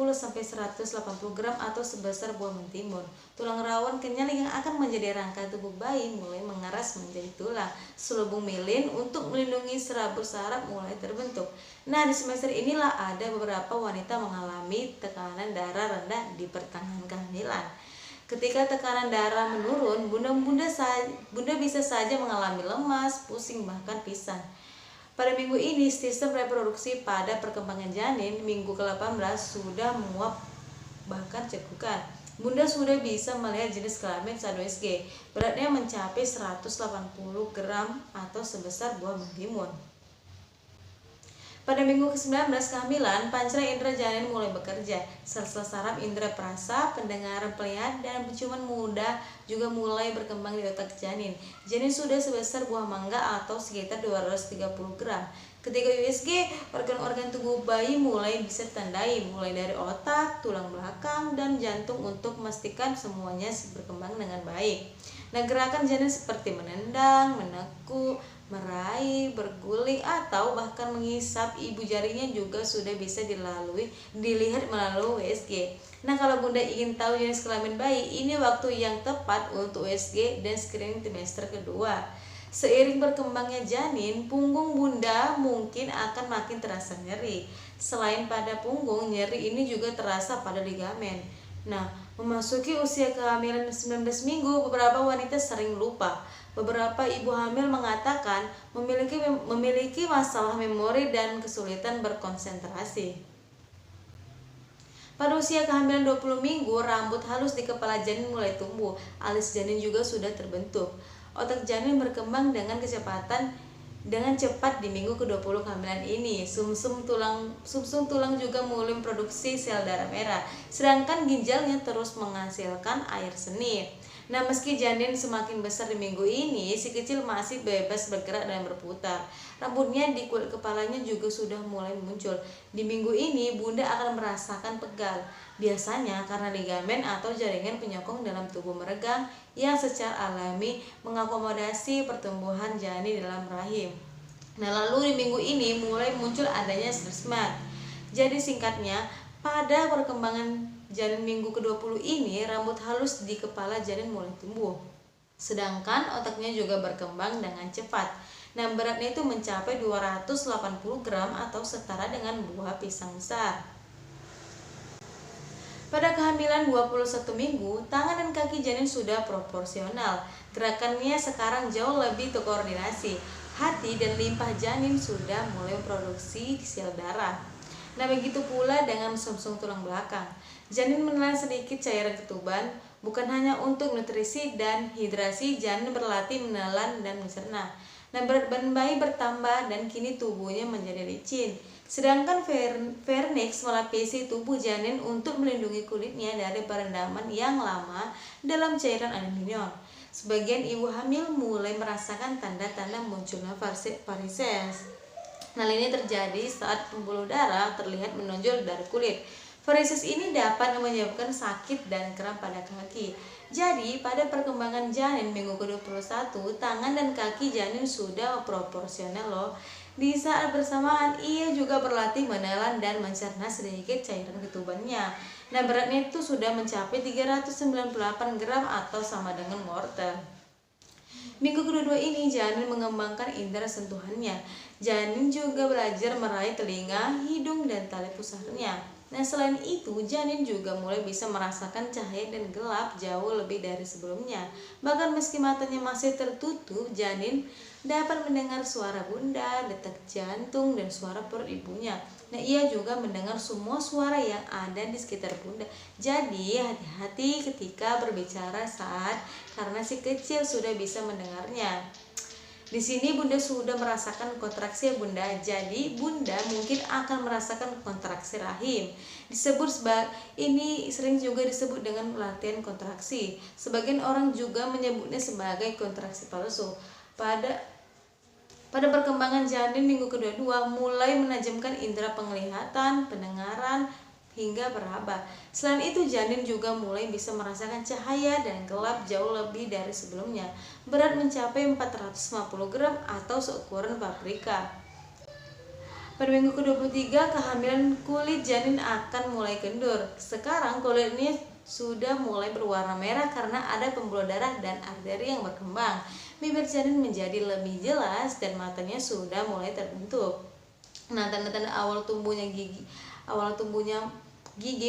sampai 180 gram atau sebesar buah mentimun. Tulang rawan kenyal yang akan menjadi rangka tubuh bayi mulai mengeras menjadi tulang. Selubung milin untuk melindungi serabut saraf mulai terbentuk. Nah, di semester inilah ada beberapa wanita mengalami tekanan darah rendah di pertengahan kehamilan. Ketika tekanan darah menurun, bunda bisa saja mengalami lemas, pusing, bahkan pingsan. Pada minggu ini, sistem reproduksi pada perkembangan janin minggu ke-18 sudah menguap bahkan cekukan. Bunda sudah bisa melihat jenis kelamin saat USG. Beratnya mencapai 180 gram atau sebesar buah mentimun. Pada minggu ke-19 kehamilan, panca indera janin mulai bekerja. Sel-sel saraf indera perasa, pendengaran penglihatan, dan penciuman muda juga mulai berkembang di otak janin. Janin sudah sebesar buah mangga atau sekitar 230 gram. Ketika USG, organ-organ tubuh bayi mulai bisa ditandai, mulai dari otak, tulang belakang, dan jantung untuk memastikan semuanya berkembang dengan baik. Nah, gerakan janin seperti menendang, menekuk, meraih, berguling, atau bahkan menghisap ibu jarinya juga sudah bisa dilihat melalui USG. Nah, kalau bunda ingin tahu jenis kelamin bayi, ini waktu yang tepat untuk USG dan screening trimester kedua. Seiring berkembangnya janin, punggung bunda mungkin akan makin terasa nyeri. Selain pada punggung, nyeri ini juga terasa pada ligamen. Nah, memasuki usia kehamilan 19 minggu, beberapa wanita sering lupa. Beberapa ibu hamil mengatakan memiliki masalah memori dan kesulitan berkonsentrasi. Pada usia kehamilan 20 minggu, rambut halus di kepala janin mulai tumbuh, alis janin juga sudah terbentuk. Otak janin berkembang dengan cepat di minggu ke-20 kehamilan ini. Sumsum tulang juga mulai memproduksi sel darah merah, sedangkan ginjalnya terus menghasilkan air seni. Nah, meski janin semakin besar di minggu ini, si kecil masih bebas bergerak dan berputar. Rambutnya di kulit kepalanya juga sudah mulai muncul. Di minggu ini, bunda akan merasakan pegal. Biasanya karena ligamen atau jaringan penyokong dalam tubuh meregang yang secara alami mengakomodasi pertumbuhan janin dalam rahim. Nah, lalu di minggu ini mulai muncul adanya stresmat. Jadi singkatnya, Pada perkembangan janin minggu ke-20 ini, rambut halus di kepala janin mulai tumbuh. Sedangkan otaknya juga berkembang dengan cepat. Nah, beratnya itu mencapai 280 gram atau setara dengan buah pisang besar. Pada kehamilan 21 minggu, tangan dan kaki janin sudah proporsional. Gerakannya sekarang jauh lebih terkoordinasi. Hati dan limpa janin sudah mulai produksi sel darah. Nah, begitu pula dengan sumsum tulang belakang. Janin menelan sedikit cairan ketuban, bukan hanya untuk nutrisi dan hidrasi, janin berlatih menelan dan mencerna. Nah, berat badan bayi bertambah dan kini tubuhnya menjadi licin. Sedangkan vernix melapisi tubuh janin untuk melindungi kulitnya dari perendaman yang lama dalam cairan aluminium. Sebagian ibu hamil mulai merasakan tanda-tanda munculnya varises. Hal ini terjadi saat pembuluh darah terlihat menonjol dari kulit. Varises ini dapat menyebabkan sakit dan kram pada kaki. Jadi, pada perkembangan janin minggu ke-21, tangan dan kaki janin sudah proporsional loh. Di saat bersamaan, ia juga berlatih menelan dan mencerna sedikit cairan ketubannya. Nah, beratnya itu sudah mencapai 398 gram atau sama dengan mortel. Minggu kedua ini, janin mengembangkan indera sentuhannya. Janin juga belajar meraih telinga, hidung, dan tali pusarnya. Nah, selain itu, janin juga mulai bisa merasakan cahaya dan gelap jauh lebih dari sebelumnya. Bahkan meski matanya masih tertutup, janin dapat mendengar suara bunda, detak jantung, dan suara perut ibunya. Nah, ia juga mendengar semua suara yang ada di sekitar bunda. Jadi, hati-hati ketika berbicara karena si kecil sudah bisa mendengarnya. Di sini bunda sudah merasakan kontraksi bunda, jadi bunda mungkin akan merasakan kontraksi rahim. Ini sering juga disebut dengan latihan kontraksi. Sebagian orang juga menyebutnya sebagai kontraksi palsu. Pada perkembangan janin minggu kedua mulai menajamkan indera penglihatan, pendengaran, hingga peraba. Selain itu, janin juga mulai bisa merasakan cahaya dan gelap jauh lebih dari sebelumnya. Berat mencapai 450 gram atau seukuran paprika. Pada minggu ke-23, kehamilan kulit janin akan mulai kendur. Sekarang kulit ini sudah mulai berwarna merah karena ada pembuluh darah dan arteri yang berkembang. Bibir janin menjadi lebih jelas dan matanya sudah mulai terbentuk. Nah, tanda-tanda awal tumbuhnya gigi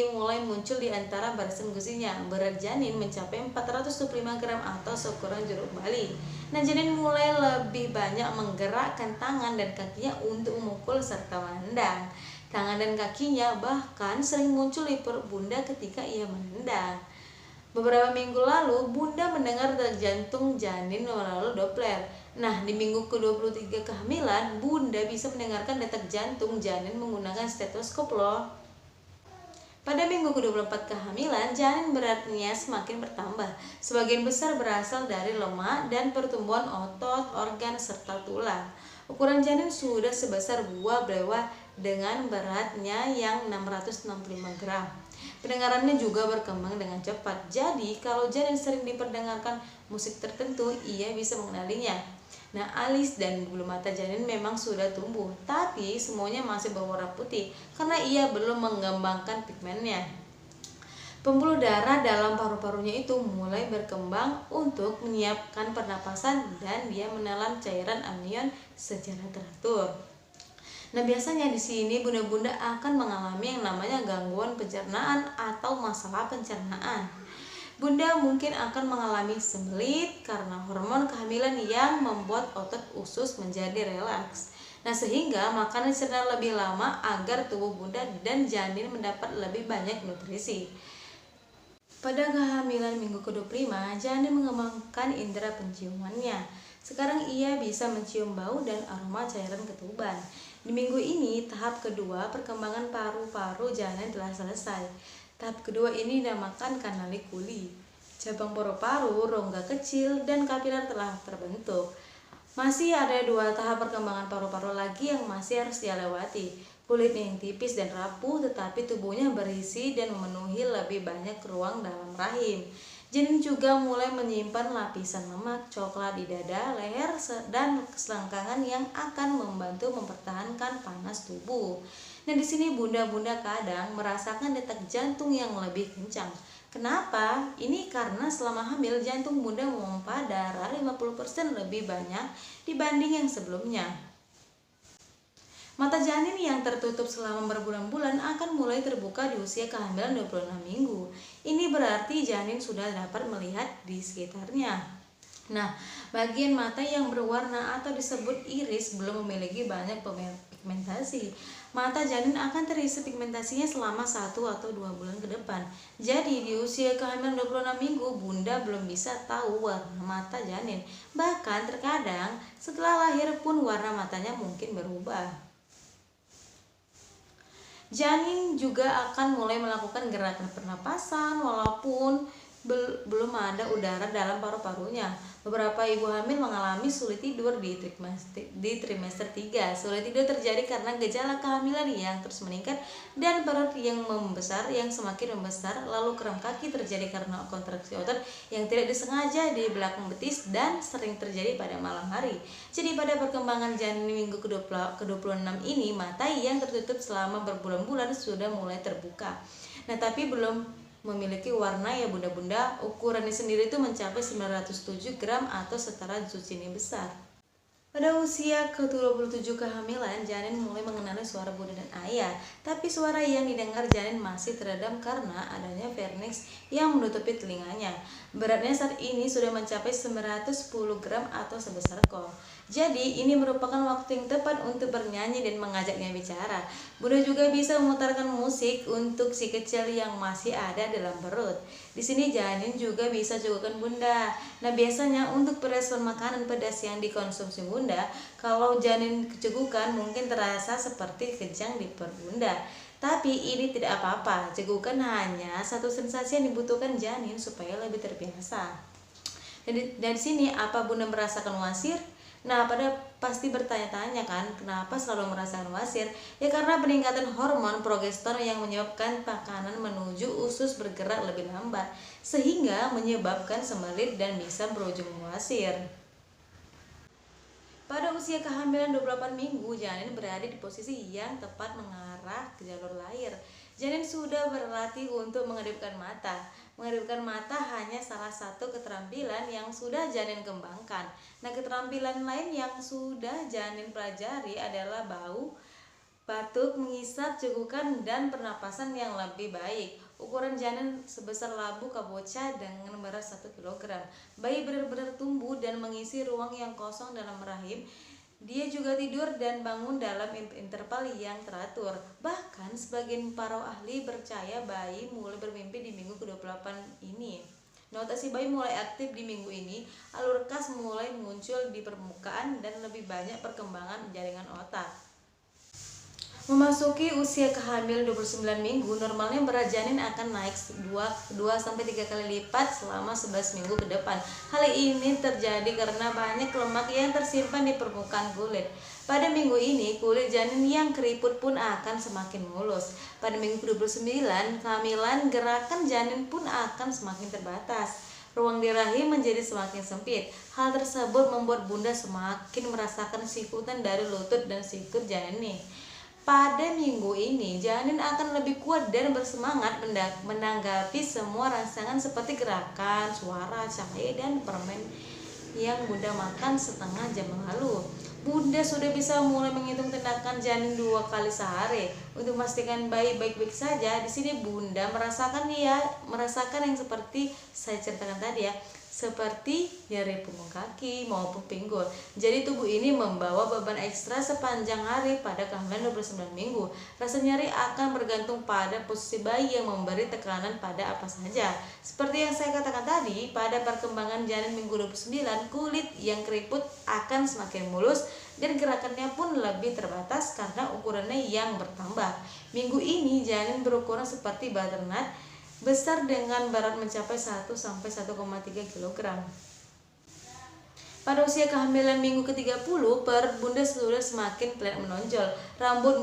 mulai muncul di antara barisan gusinya. Berat janin mencapai 425 gram atau seukuran jeruk bali. Nah, janin mulai lebih banyak menggerakkan tangan dan kakinya untuk memukul serta menendang. Tangan dan kakinya bahkan sering muncul di perut bunda ketika ia menendang. Beberapa minggu lalu, bunda mendengar detak jantung janin melalui Doppler. Nah, di minggu ke-23 kehamilan, bunda bisa mendengarkan detak jantung janin menggunakan stetoskop loh. Pada minggu ke-24 kehamilan, janin beratnya semakin bertambah. Sebagian besar berasal dari lemak dan pertumbuhan otot, organ, serta tulang. Ukuran janin sudah sebesar buah belewah dengan beratnya yang 665 gram. Pendengarannya juga berkembang dengan cepat. Jadi, kalau janin sering diperdengarkan musik tertentu, ia bisa mengenalinya. Nah, alis dan bulu mata janin memang sudah tumbuh, tapi semuanya masih berwarna putih karena ia belum mengembangkan pigmennya. Pembuluh darah dalam paru-parunya itu mulai berkembang untuk menyiapkan pernapasan dan dia menelan cairan amnion secara teratur. Nah, biasanya di sini bunda-bunda akan mengalami yang namanya gangguan pencernaan atau masalah pencernaan. Bunda mungkin akan mengalami sembelit karena hormon kehamilan yang membuat otot usus menjadi relaks. Nah, sehingga makanan dicerna lebih lama agar tubuh bunda dan janin mendapat lebih banyak nutrisi. Pada kehamilan minggu ke-25, janin mengembangkan indera penciumannya. Sekarang ia bisa mencium bau dan aroma cairan ketuban. Di minggu ini, tahap kedua perkembangan paru-paru janin telah selesai. Tahap kedua ini dinamakan kanalikuli. Cabang paru-paru, rongga kecil, dan kapiler telah terbentuk. Masih ada 2 tahap perkembangan paru-paru lagi yang masih harus dia lewati. Kulitnya yang tipis dan rapuh, tetapi tubuhnya berisi dan memenuhi lebih banyak ruang dalam rahim. Janin juga mulai menyimpan lapisan lemak coklat di dada, leher, dan selangkangan yang akan membantu mempertahankan panas tubuh. Nah, di sini bunda-bunda kadang merasakan detak jantung yang lebih kencang. Kenapa? Ini karena selama hamil jantung bunda memompa darah 50% lebih banyak dibanding yang sebelumnya. Mata janin yang tertutup selama berbulan-bulan akan mulai terbuka di usia kehamilan 26 minggu. Ini berarti janin sudah dapat melihat di sekitarnya. Nah, bagian mata yang berwarna atau disebut iris belum memiliki banyak pigmentasi. Mata janin akan terisi pigmentasinya selama 1 atau 2 bulan ke depan. Jadi di usia kehamilan 26 minggu, bunda belum bisa tahu warna mata janin. Bahkan terkadang setelah lahir pun warna matanya mungkin berubah. Janin juga akan mulai melakukan gerakan pernapasan walaupun belum ada udara dalam paru-parunya. Beberapa ibu hamil mengalami sulit tidur di trimester 3. Sulit tidur terjadi karena gejala kehamilan yang terus meningkat dan perut yang membesar yang semakin membesar, lalu kram kaki terjadi karena kontraksi otot yang tidak disengaja di belakang betis dan sering terjadi pada malam hari. Jadi pada perkembangan janin minggu ke-26 ini, mata yang tertutup selama berbulan-bulan sudah mulai terbuka. Nah, tapi belum memiliki warna ya bunda-bunda. Ukurannya sendiri itu mencapai 907 gram atau setara zucchini besar. Pada usia ke-27 kehamilan, janin mulai mengenali suara bunda dan ayah. Tapi suara yang didengar janin masih teredam karena adanya vernix yang menutupi telinganya. Beratnya saat ini sudah mencapai 910 gram atau sebesar kol. Jadi ini merupakan waktu yang tepat untuk bernyanyi dan mengajaknya bicara. Bunda juga bisa memutarkan musik untuk si kecil yang masih ada dalam perut. Di sini janin juga bisa cegukan bunda. Nah, biasanya untuk merespon makanan pedas yang dikonsumsi bunda, kalau janin cegukan mungkin terasa seperti kejang di perut bunda. Tapi ini tidak apa-apa. Cegukan hanya satu sensasi yang dibutuhkan janin supaya lebih terbiasa. Dan di sini apa bunda merasakan wasir? Nah, pada pasti bertanya-tanya kan, kenapa selalu merasakan wasir? Ya karena peningkatan hormon progesteron yang menyebabkan makanan menuju usus bergerak lebih lambat, sehingga menyebabkan sembelit dan bisa berujung wasir. Pada usia kehamilan 28 minggu, janin berada di posisi yang tepat mengarah ke jalur lahir. Janin sudah berlatih untuk mengedipkan mata. Mengedipkan mata hanya salah satu keterampilan yang sudah janin kembangkan. Nah, keterampilan lain yang sudah janin pelajari adalah bau, batuk, mengisap, cegukan, dan pernapasan yang lebih baik. Ukuran janin sebesar labu kabocha dengan berat 1 kg. Bayi benar-benar tumbuh dan mengisi ruang yang kosong dalam rahim. Dia juga tidur dan bangun dalam interval yang teratur. Bahkan sebagian para ahli percaya bayi mulai bermimpi di minggu ke-28 ini. Notasi bayi mulai aktif di minggu ini, alur kas mulai muncul di permukaan dan lebih banyak perkembangan jaringan otak. Memasuki usia kehamilan 29 minggu, normalnya berat janin akan naik 2-3 kali lipat selama 11 minggu ke depan. Hal ini terjadi karena banyak lemak yang tersimpan di permukaan kulit. Pada minggu ini, kulit janin yang keriput pun akan semakin mulus. Pada minggu ke-29 kehamilan, gerakan janin pun akan semakin terbatas. Ruang di rahim menjadi semakin sempit. Hal tersebut membuat bunda semakin merasakan sikutan dari lutut dan sikut janin nih. Pada minggu ini, janin akan lebih kuat dan bersemangat menanggapi semua rangsangan seperti gerakan, suara, cahaya, dan permen yang bunda makan setengah jam lalu. Bunda sudah bisa mulai menghitung tindakan janin 2 kali sehari untuk memastikan bayi baik-baik saja. Di sini bunda merasakan yang seperti saya ceritakan tadi ya, seperti nyeri punggung kaki maupun pinggul. Jadi tubuh ini membawa beban ekstra sepanjang hari pada kehamilan 29 minggu. Rasa nyeri akan bergantung pada posisi bayi yang memberi tekanan pada apa saja. Seperti yang saya katakan tadi, pada perkembangan janin minggu 29, kulit yang keriput akan semakin mulus dan gerakannya pun lebih terbatas karena ukurannya yang bertambah. Minggu ini janin berukuran seperti butternut, besar dengan berat mencapai 1-1,3 kg. Pada usia kehamilan minggu ke-30, perut bunda sudah semakin terlihat menonjol. Rambut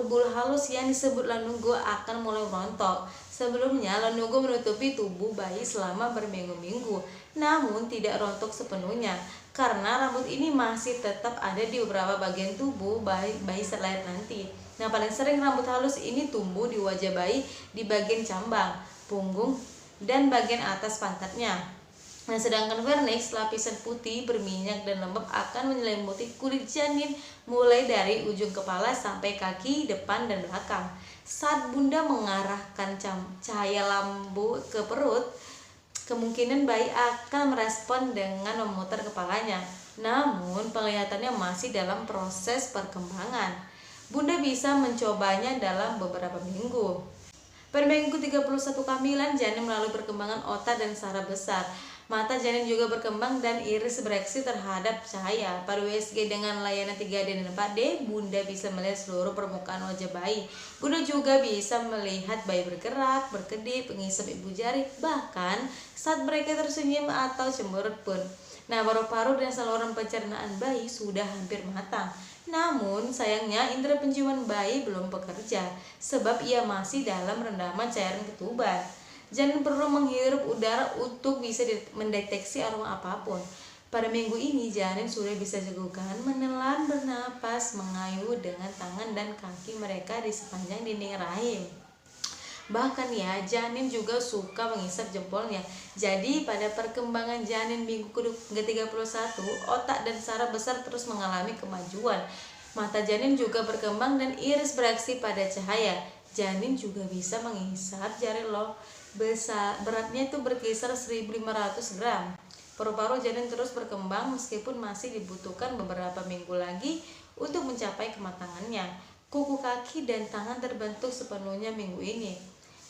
bulu halus yang disebut lanugo akan mulai rontok. Sebelumnya, lanugo menutupi tubuh bayi selama berminggu-minggu, namun tidak rontok sepenuhnya karena rambut ini masih tetap ada di beberapa bagian tubuh bayi saat lahir nanti. Nah, paling sering rambut halus ini tumbuh di wajah bayi di bagian cambang, punggung, dan bagian atas pantatnya. Nah, sedangkan vernix, lapisan putih berminyak dan lembab akan menyelimuti kulit janin mulai dari ujung kepala sampai kaki depan dan belakang. Saat bunda mengarahkan cahaya lampu ke perut, kemungkinan bayi akan merespon dengan memutar kepalanya. Namun, penglihatannya masih dalam proses perkembangan. Bunda bisa mencobanya dalam beberapa minggu. Pada minggu 31 kehamilan, janin melalui perkembangan otak dan saraf besar. Mata janin juga berkembang dan iris bereaksi terhadap cahaya. Pada USG dengan layanan 3D dan 4D, Bunda bisa melihat seluruh permukaan wajah bayi. Bunda juga bisa melihat bayi bergerak, berkedip, mengisap ibu jari, bahkan saat mereka tersenyum atau cemberut pun. Nah, paru-paru dan saluran pencernaan bayi sudah hampir matang. Namun, sayangnya indera penciuman bayi belum bekerja, sebab ia masih dalam rendaman cairan ketuban. Janin perlu menghirup udara untuk bisa mendeteksi aroma apapun. Pada minggu ini, janin sudah bisa jagokan menelan, bernapas, mengayuh dengan tangan dan kaki mereka di sepanjang dinding rahim. Bahkan ya, janin juga suka mengisap jempolnya. Jadi pada perkembangan janin minggu ke-31, otak dan saraf besar terus mengalami kemajuan. Mata janin juga berkembang dan iris bereaksi pada cahaya. Janin juga bisa mengisap jari loh. Beratnya itu berkisar 1.500 gram. Paru-paru janin terus berkembang meskipun masih dibutuhkan beberapa minggu lagi untuk mencapai kematangannya. Kuku kaki dan tangan terbentuk sepenuhnya minggu ini.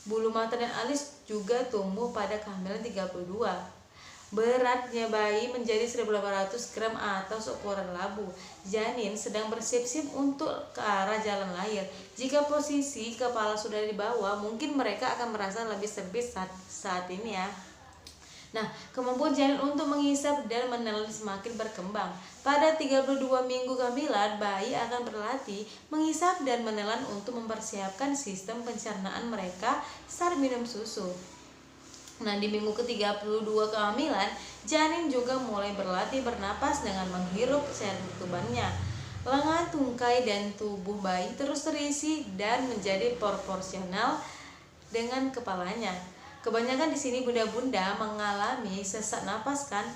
Bulu mata dan alis juga tumbuh pada kehamilan 32. Beratnya bayi menjadi 1.800 gram atau seukuran labu. Janin sedang bersiap-siap untuk ke arah jalan lahir. Jika posisi kepala sudah di bawah, mungkin mereka akan merasa lebih sempit saat ini ya. Nah, kemampuan janin untuk mengisap dan menelan semakin berkembang. Pada 32 minggu kehamilan, bayi akan berlatih mengisap dan menelan untuk mempersiapkan sistem pencernaan mereka saat minum susu. Nah, di minggu ke-32 kehamilan, janin juga mulai berlatih bernapas dengan menghirup cairan ketubannya. Lengan, tungkai, dan tubuh bayi terus terisi dan menjadi proporsional dengan kepalanya. Kebanyakan di sini bunda-bunda mengalami sesak napas kan?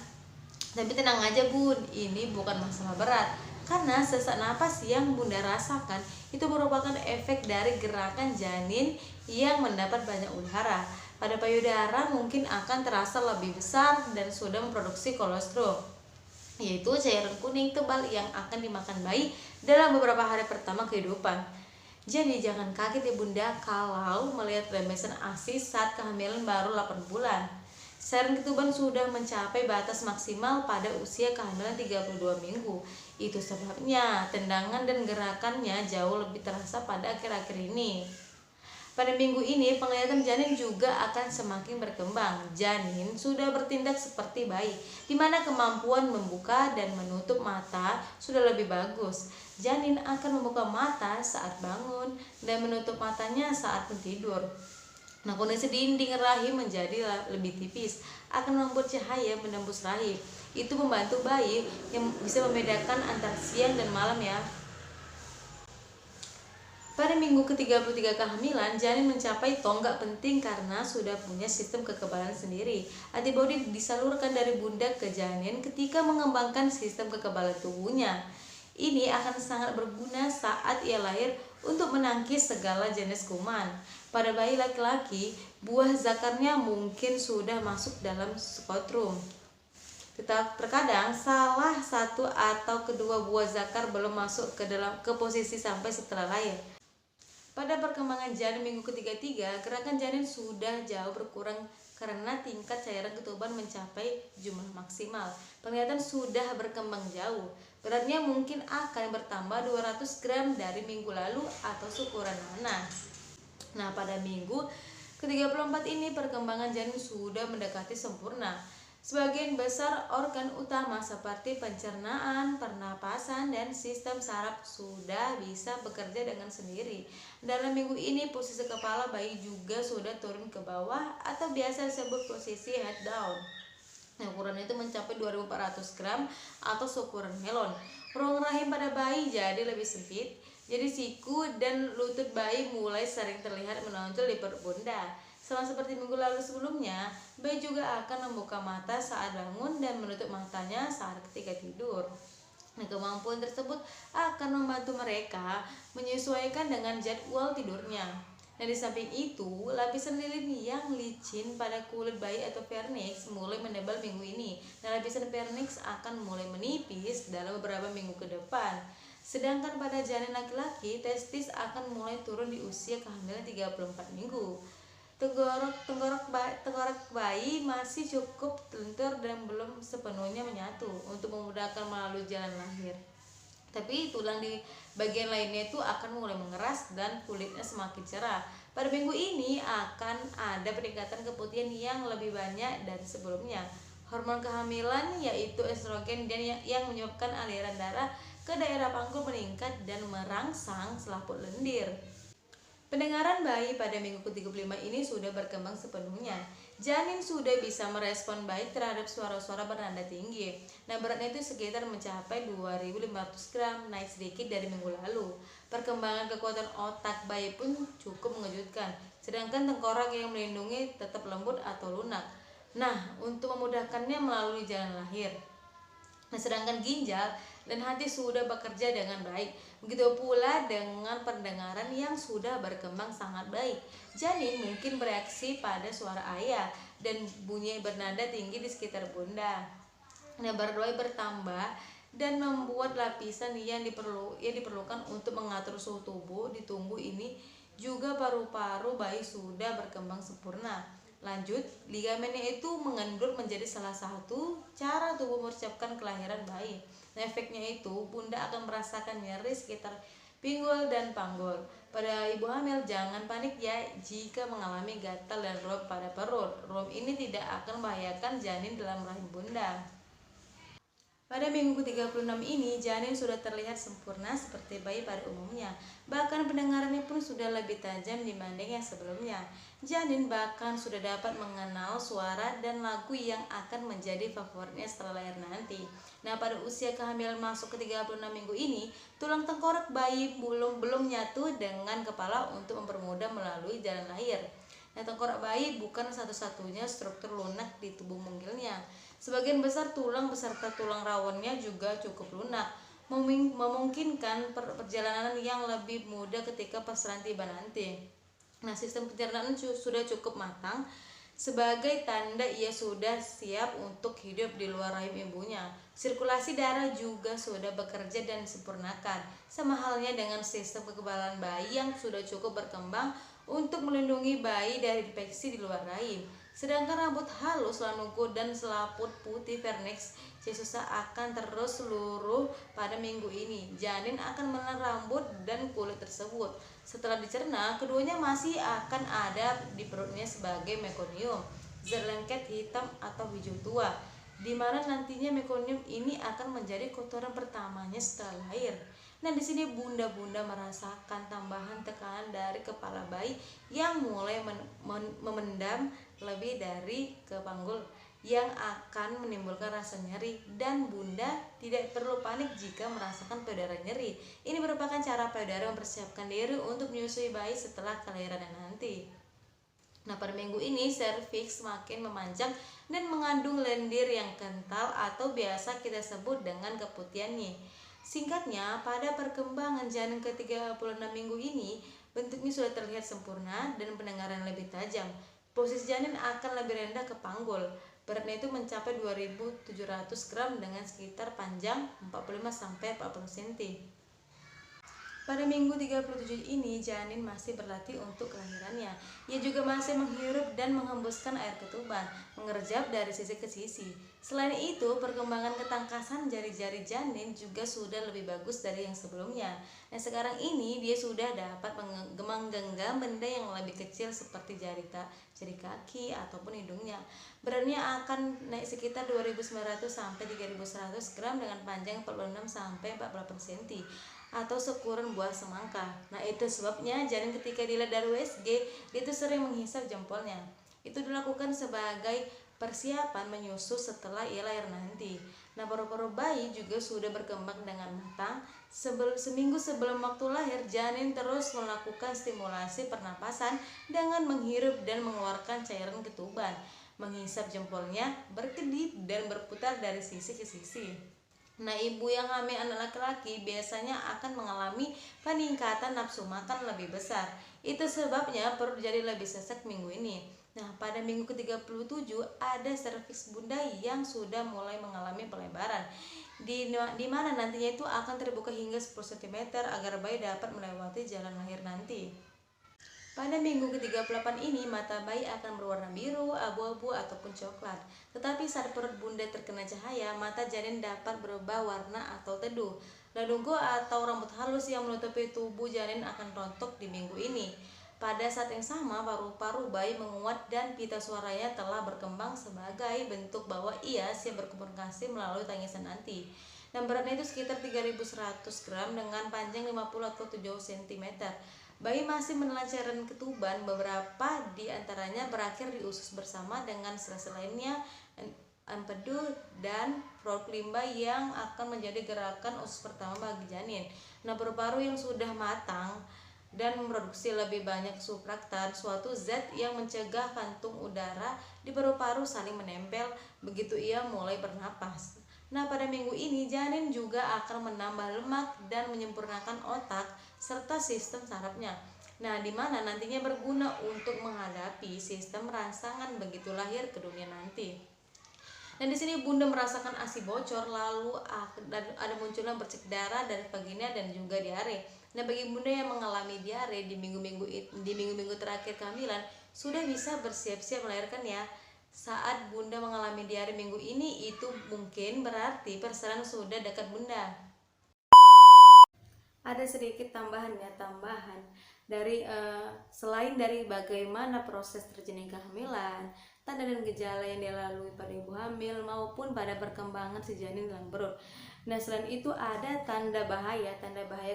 Tapi tenang aja bun, ini bukan masalah berat. Karena sesak napas yang bunda rasakan itu merupakan efek dari gerakan janin yang mendapat banyak udara. Pada payudara mungkin akan terasa lebih besar dan sudah memproduksi kolesterol, yaitu cairan kuning tebal yang akan dimakan bayi dalam beberapa hari pertama kehidupan. Jadi jangan kaget ya bunda kalau melihat rembesan ASI saat kehamilan baru 8 bulan. Cairan ketuban sudah mencapai batas maksimal pada usia kehamilan 32 minggu. Itu sebabnya tendangan dan gerakannya jauh lebih terasa pada akhir-akhir ini. Pada minggu ini, penglihatan janin juga akan semakin berkembang. Janin sudah bertindak seperti bayi, di mana kemampuan membuka dan menutup mata sudah lebih bagus. Janin akan membuka mata saat bangun dan menutup matanya saat tidur. Nah, kondisi dinding rahim menjadi lebih tipis, akan membuat cahaya menembus rahim. Itu membantu bayi yang bisa membedakan antara siang dan malam ya. Pada minggu ke-33 kehamilan, janin mencapai tonggak penting karena sudah punya sistem kekebalan sendiri. Antibodi disalurkan dari bunda ke janin ketika mengembangkan sistem kekebalan tubuhnya. Ini akan sangat berguna saat ia lahir untuk menangkis segala jenis kuman. Pada bayi laki-laki, buah zakarnya mungkin sudah masuk dalam skotrum. Terkadang salah satu atau kedua buah zakar belum masuk ke posisi sampai setelah lahir. Pada perkembangan janin minggu ke-33, gerakan janin sudah jauh berkurang karena tingkat cairan ketuban mencapai jumlah maksimal. Penglihatan sudah berkembang jauh. Beratnya mungkin akan bertambah 200 gram dari minggu lalu atau seukuran nanas. Nah, pada minggu ke-34 ini perkembangan janin sudah mendekati sempurna. Sebagian besar organ utama seperti pencernaan, pernapasan, dan sistem saraf sudah bisa bekerja dengan sendiri. Dalam minggu ini posisi kepala bayi juga sudah turun ke bawah atau biasa disebut posisi head down. Nah, ukurannya itu mencapai 2400 gram atau seukuran melon. Ruang rahim pada bayi jadi lebih sempit. Jadi siku dan lutut bayi mulai sering terlihat menonjol di perut bunda. Sama seperti minggu lalu sebelumnya, bayi juga akan membuka mata saat bangun dan menutup matanya saat ketika tidur. Nah, kemampuan tersebut akan membantu mereka menyesuaikan dengan jadwal tidurnya. Nah, di samping itu, lapisan lilin yang licin pada kulit bayi atau vernix mulai menebal minggu ini. Dan lapisan vernix akan mulai menipis dalam beberapa minggu ke depan. Sedangkan pada janin laki-laki, testis akan mulai turun di usia kehamilan 34 minggu. Tengkorak bayi masih cukup lentur dan belum sepenuhnya menyatu untuk memudahkan melalui jalan lahir. Tapi tulang di bagian lainnya itu akan mulai mengeras dan kulitnya semakin cerah. Pada minggu ini akan ada peningkatan keputihan yang lebih banyak dari sebelumnya. Hormon kehamilan yaitu estrogen dan yang menyebabkan aliran darah ke daerah panggul meningkat dan merangsang selaput lendir. Pendengaran bayi pada minggu ke-35 ini sudah berkembang sepenuhnya. Janin sudah bisa merespon baik terhadap suara-suara bernada tinggi. Nah, beratnya itu sekitar mencapai 2.500 gram, naik sedikit dari minggu lalu. Perkembangan kekuatan otak bayi pun cukup mengejutkan, sedangkan tengkorak yang melindungi tetap lembut atau lunak. Nah, untuk memudahkannya melalui jalan lahir. Nah, sedangkan ginjal dan hati sudah bekerja dengan baik. Begitu pula dengan pendengaran yang sudah berkembang sangat baik. Janin mungkin bereaksi pada suara ayah dan bunyi bernada tinggi di sekitar bunda. Nah, berdua bertambah dan membuat lapisan yang diperlukan untuk mengatur suhu tubuh di tumbuh ini. Juga paru-paru bayi sudah berkembang sempurna. Lanjut, ligamennya itu mengendur menjadi salah satu cara tubuh mempersiapkan kelahiran bayi. Nah, efeknya itu bunda akan merasakan nyeri sekitar pinggul dan panggul. Pada ibu hamil jangan panik ya jika mengalami gatal dan ruam pada perut. Ruam ini tidak akan membahayakan janin dalam rahim bunda. Pada minggu ke-36 ini, janin sudah terlihat sempurna seperti bayi pada umumnya. Bahkan pendengarannya pun sudah lebih tajam dibanding yang sebelumnya. Janin bahkan sudah dapat mengenal suara dan lagu yang akan menjadi favoritnya setelah lahir nanti. Nah, pada usia kehamilan masuk ke 36 minggu ini, tulang tengkorak bayi belum nyatu dengan kepala untuk mempermudah melalui jalan lahir. Nah, tengkorak bayi bukan satu-satunya struktur lunak di tubuh mungilnya. Sebagian besar tulang beserta tulang rawannya juga cukup lunak, memungkinkan perjalanan yang lebih mudah ketika persalinan tiba nanti. Nah, sistem pencernaan sudah cukup matang sebagai tanda ia sudah siap untuk hidup di luar rahim ibunya. Sirkulasi darah juga sudah bekerja dan disempurnakan, sama halnya dengan sistem kekebalan bayi yang sudah cukup berkembang untuk melindungi bayi dari infeksi di luar rahim. Sedangkan rambut halus, lanugo, dan selaput putih vernix cesusa akan terus seluruh pada minggu ini. Janin akan menelan rambut dan kulit tersebut. Setelah dicerna, keduanya masih akan ada di perutnya sebagai mekonium, zat lengket hitam atau hijau tua, di mana nantinya mekonium ini akan menjadi kotoran pertamanya setelah lahir. Nah, di sini bunda-bunda merasakan tambahan tekanan dari kepala bayi yang mulai memendam lebih dari ke panggul yang akan menimbulkan rasa nyeri, dan bunda tidak perlu panik jika merasakan payudara nyeri. Ini merupakan cara payudara mempersiapkan diri untuk menyusui bayi setelah kelahiran nanti. Nah, pada minggu ini serviks semakin memanjang dan mengandung lendir yang kental atau biasa kita sebut dengan keputihannya. Singkatnya, pada perkembangan janin ke-36 minggu ini, bentuknya sudah terlihat sempurna dan pendengaran lebih tajam. Posisi janin akan lebih rendah ke panggul. Beratnya itu mencapai 2.700 gram dengan sekitar panjang 45-40 cm. Pada minggu 37 ini, janin masih berlatih untuk kelahirannya. Ia juga masih menghirup dan menghembuskan air ketuban, mengerjap dari sisi ke sisi. Selain itu, perkembangan ketangkasan jari-jari janin juga sudah lebih bagus dari yang sebelumnya. Nah, sekarang ini dia sudah dapat menggenggam benda yang lebih kecil seperti jari kaki ataupun hidungnya. Beratnya akan naik sekitar 2.900 sampai 3.100 gram dengan panjang 46 sampai 48 cm. Atau seukuran buah semangka. Nah, itu sebabnya janin ketika dilihat dari USG itu sering menghisap jempolnya. Itu dilakukan sebagai persiapan menyusu setelah ia lahir nanti. Nah, paru-paru bayi juga sudah berkembang dengan matang. Seminggu sebelum waktu lahir, janin terus melakukan stimulasi pernapasan dengan menghirup dan mengeluarkan cairan ketuban, menghisap jempolnya, berkedip, dan berputar dari sisi ke sisi. Nah, ibu yang hamil anak laki-laki biasanya akan mengalami peningkatan nafsu makan lebih besar. Itu sebabnya perut jadi lebih sesek minggu ini. Nah, pada minggu ke-37 ada serviks bunda yang sudah mulai mengalami pelebaran. Di mana nantinya itu akan terbuka hingga 10 cm agar bayi dapat melewati jalan lahir nanti. Pada minggu ke-38 ini, mata bayi akan berwarna biru, abu-abu, ataupun coklat. Tetapi saat perut bunda terkena cahaya, mata janin dapat berubah warna atau teduh. Ladungko atau rambut halus yang menutupi tubuh janin akan rontok di minggu ini. Pada saat yang sama, paru-paru bayi menguat dan pita suaranya telah berkembang sebagai bentuk bahwa ia siap berkomunikasi melalui tangisan nanti. Dan beratnya itu sekitar 3.100 gram dengan panjang 50 atau 7 cm. Bayi masih menelan cairan ketuban, beberapa di antaranya berakhir di usus bersama dengan sel-sel lainnya, empedu dan proklimba yang akan menjadi gerakan usus pertama bagi janin. Nah, paru-paru yang sudah matang dan memproduksi lebih banyak surfaktan, suatu zat yang mencegah kantung udara di paru-paru saling menempel begitu ia mulai bernapas. Nah, pada minggu ini janin juga akan menambah lemak dan menyempurnakan otak serta sistem sarafnya. Nah, di mana nantinya berguna untuk menghadapi sistem rangsangan begitu lahir ke dunia nanti. Dan di sini bunda merasakan ASI bocor, lalu ada munculnya bercek darah dari vagina dan juga diare. Nah, bagi bunda yang mengalami diare di minggu-minggu terakhir kehamilan, sudah bisa bersiap-siap melahirkan ya. Saat bunda mengalami diare minggu ini, itu mungkin berarti persalinan sudah dekat bunda. Ada sedikit tambahan dari selain dari bagaimana proses terjadinya kehamilan, tanda dan gejala yang dilalui pada ibu hamil maupun pada perkembangan si janin dalam perut. Nah, selain itu ada tanda bahaya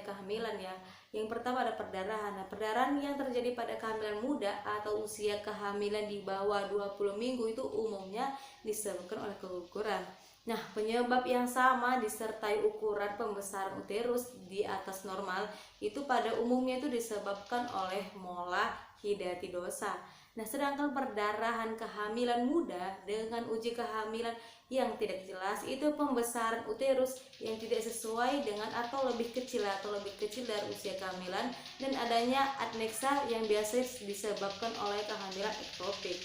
kehamilan ya. Yang pertama ada perdarahan. Nah, perdarahan yang terjadi pada kehamilan muda atau usia kehamilan di bawah 20 minggu itu umumnya disebabkan oleh keguguran. Nah, penyebab yang sama disertai ukuran pembesaran uterus di atas normal itu pada umumnya itu disebabkan oleh mola hidatidosa. Nah, sedangkan perdarahan kehamilan muda dengan uji kehamilan yang tidak jelas itu pembesaran uterus yang tidak sesuai dengan atau lebih kecil dari usia kehamilan dan adanya adnexa yang biasanya disebabkan oleh kehamilan ektopik.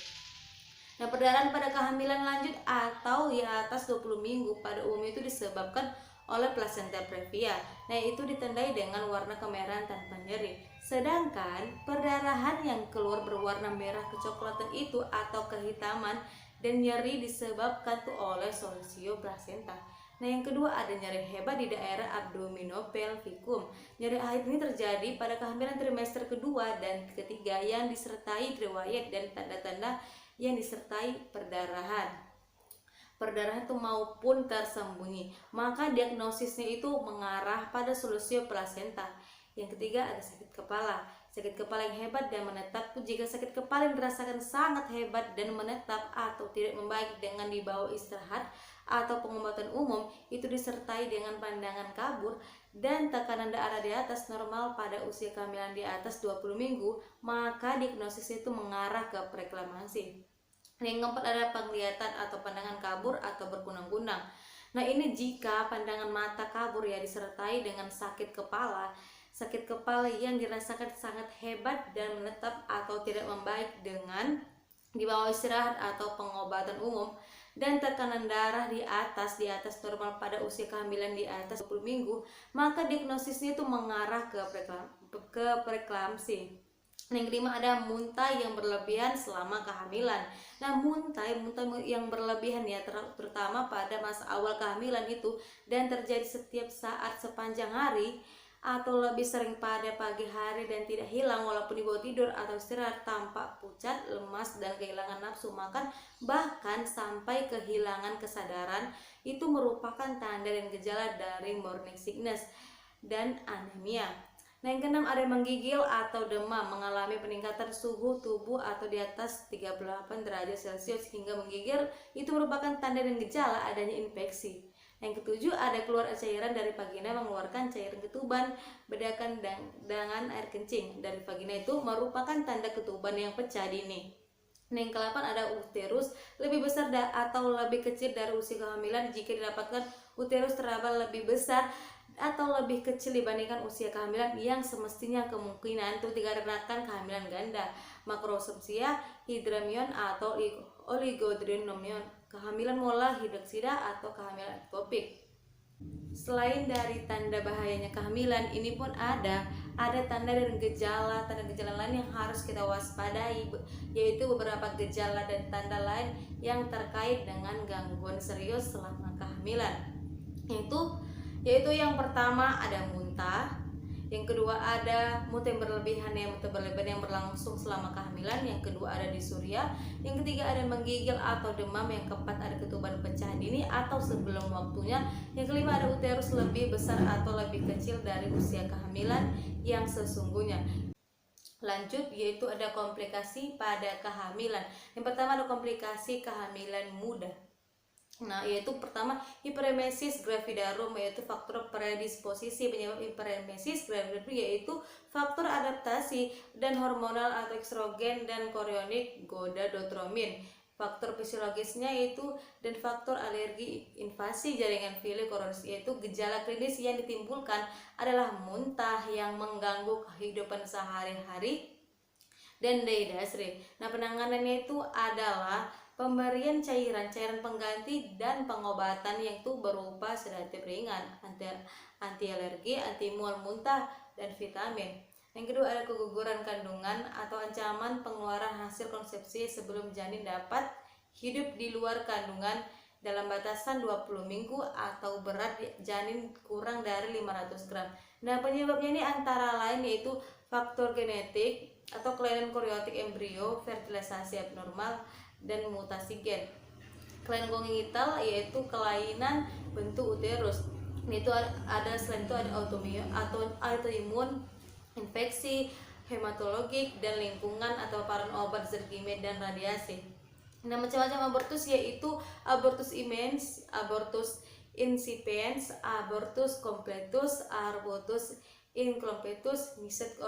Nah, perdarahan pada kehamilan lanjut atau di atas 20 minggu pada umumnya itu disebabkan oleh placenta previa. Nah, itu ditandai dengan warna kemerahan tanpa nyeri. Sedangkan perdarahan yang keluar berwarna merah kecoklatan itu atau kehitaman dan nyeri disebabkan tuh oleh solusio placenta. Nah, yang kedua ada nyeri hebat di daerah abdominopelvicum. Nyeri haid ini terjadi pada kehamilan trimester kedua dan ketiga yang disertai riwayat dan tanda-tanda yang disertai perdarahan itu maupun tersembunyi, maka diagnosisnya itu mengarah pada solusio placenta. Yang ketiga ada sakit kepala yang hebat dan menetap. Jika sakit kepala yang dirasakan sangat hebat dan menetap atau tidak membaik dengan dibawa istirahat atau pengobatan umum, itu disertai dengan pandangan kabur dan tekanan darah di atas normal pada usia kehamilan di atas 20 minggu, maka diagnosis itu mengarah ke preeklamasi. Yang keempat ada penglihatan atau pandangan kabur atau berkunang-kunang. Nah, ini jika pandangan mata kabur ya disertai dengan sakit kepala yang dirasakan sangat hebat dan menetap atau tidak membaik dengan dibawa istirahat atau pengobatan umum, dan tekanan darah di atas normal pada usia kehamilan di atas 20 minggu, maka diagnosisnya itu mengarah ke preeklamsi. Yang kelima ada muntah yang berlebihan selama kehamilan. Nah, muntah yang berlebihan ya terutama pada masa awal kehamilan itu dan terjadi setiap saat sepanjang hari atau lebih sering pada pagi hari dan tidak hilang walaupun dibawa tidur atau istirahat, tampak pucat, lemas dan kehilangan nafsu makan bahkan sampai kehilangan kesadaran, itu merupakan tanda dan gejala dari morning sickness dan anemia. Nah, yang keenam ada menggigil atau demam, mengalami peningkatan suhu tubuh atau di atas 38 derajat Celcius hingga menggigil, itu merupakan tanda dan gejala adanya infeksi. Yang ketujuh, ada keluar cairan dari vagina mengeluarkan cairan ketuban, bedakan dengan air kencing. Dari vagina itu merupakan tanda ketuban yang pecah dini. Yang ke-8, ada uterus lebih besar atau lebih kecil dari usia kehamilan jika didapatkan uterus terabal lebih besar atau lebih kecil dibandingkan usia kehamilan yang semestinya, kemungkinan itu dikarenakan kehamilan ganda, makrosomsia, hidramion atau oligodrinomion, kehamilan molar hidroksida atau kehamilan ektopik. Selain dari tanda bahayanya kehamilan, ini pun ada tanda dan tanda-gejala lain yang harus kita waspadai, yaitu beberapa gejala dan tanda lain yang terkait dengan gangguan serius selama kehamilan. Yaitu yang pertama ada muntah, yang kedua ada muntah yang berlebihan yang berlangsung selama kehamilan, yang kedua ada disuria, yang ketiga ada menggigil atau demam, yang keempat ada ketuban pecah dini atau sebelum waktunya, yang kelima ada uterus lebih besar atau lebih kecil dari usia kehamilan yang sesungguhnya. Lanjut, yaitu ada komplikasi pada kehamilan. Yang pertama ada komplikasi kehamilan muda. Nah, yaitu pertama hiperemesis gravidarum, yaitu faktor predisposisi penyebab hiperemesis gravidarum yaitu faktor adaptasi dan hormonal atau estrogen dan chorionic gonadotropin. Faktor fisiologisnya yaitu dan faktor alergi invasi jaringan koronis, yaitu gejala klinis yang ditimbulkan adalah muntah yang mengganggu kehidupan sehari-hari dan dehidratasi. Nah, penanganannya itu adalah pemberian cairan pengganti dan pengobatan yaitu berupa sedatif ringan, anti alergi, anti mual muntah, dan vitamin. Yang kedua ada keguguran kandungan atau ancaman pengeluaran hasil konsepsi sebelum janin dapat hidup di luar kandungan dalam batasan 20 minggu atau berat janin kurang dari 500 gram. Nah, penyebabnya ini antara lain yaitu faktor genetik atau kelainan karyotik embrio, fertilisasi abnormal, dan mutasi gen. Kelainan kongenital yaitu kelainan bentuk uterus. Itu ada selain itu ada autoimun, infeksi, hematologik, dan lingkungan atau paparan obat, zat kimia, dan radiasi. Nah, macam-macam abortus yaitu abortus immense, abortus incipiens, abortus completus, abortus incompletus, mixed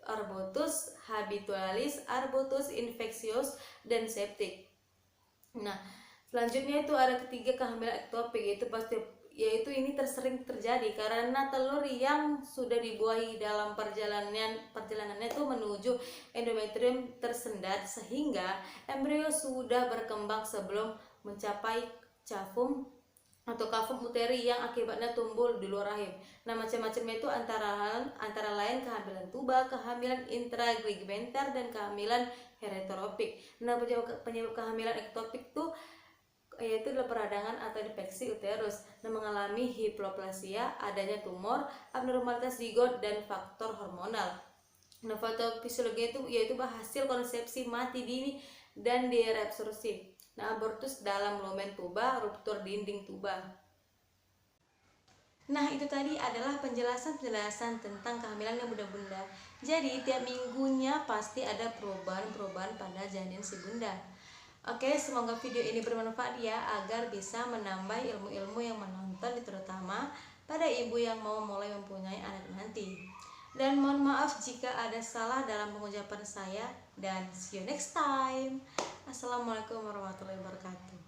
abortus habitualis, abortus infectious, dan septic. Nah, selanjutnya itu ada ketiga kehamilan ektopik, yaitu ini tersering terjadi karena telur yang sudah dibuahi dalam perjalanannya itu menuju endometrium tersendat sehingga embrio sudah berkembang sebelum mencapai cavum atau kavum uteri yang akibatnya tumbuh di luar rahim. Nah, macam-macamnya itu antara lain kehamilan tuba, kehamilan intraligamenter, dan kehamilan heterotropik. Nah, penyebab kehamilan ektopik itu yaitu adalah peradangan atau infeksi uterus, mengalami hipoplasia, adanya tumor, abnormalitas zigot, dan faktor hormonal. Nah, faktor fisiologi itu yaitu hasil konsepsi mati dini dan direabsorpsi. Nah, abortus dalam lumen tuba, ruptur dinding tuba. Nah, itu tadi adalah penjelasan tentang kehamilan yang bunda-bunda. Jadi, tiap minggunya pasti ada perubahan-perubahan pada janin si bunda. Oke, semoga video ini bermanfaat ya, agar bisa menambah ilmu-ilmu yang menonton, terutama pada ibu yang mau mulai mempunyai anak nanti. Dan mohon maaf jika ada salah dalam pengucapan saya, dan see you next time. Assalamualaikum warahmatullahi wabarakatuh.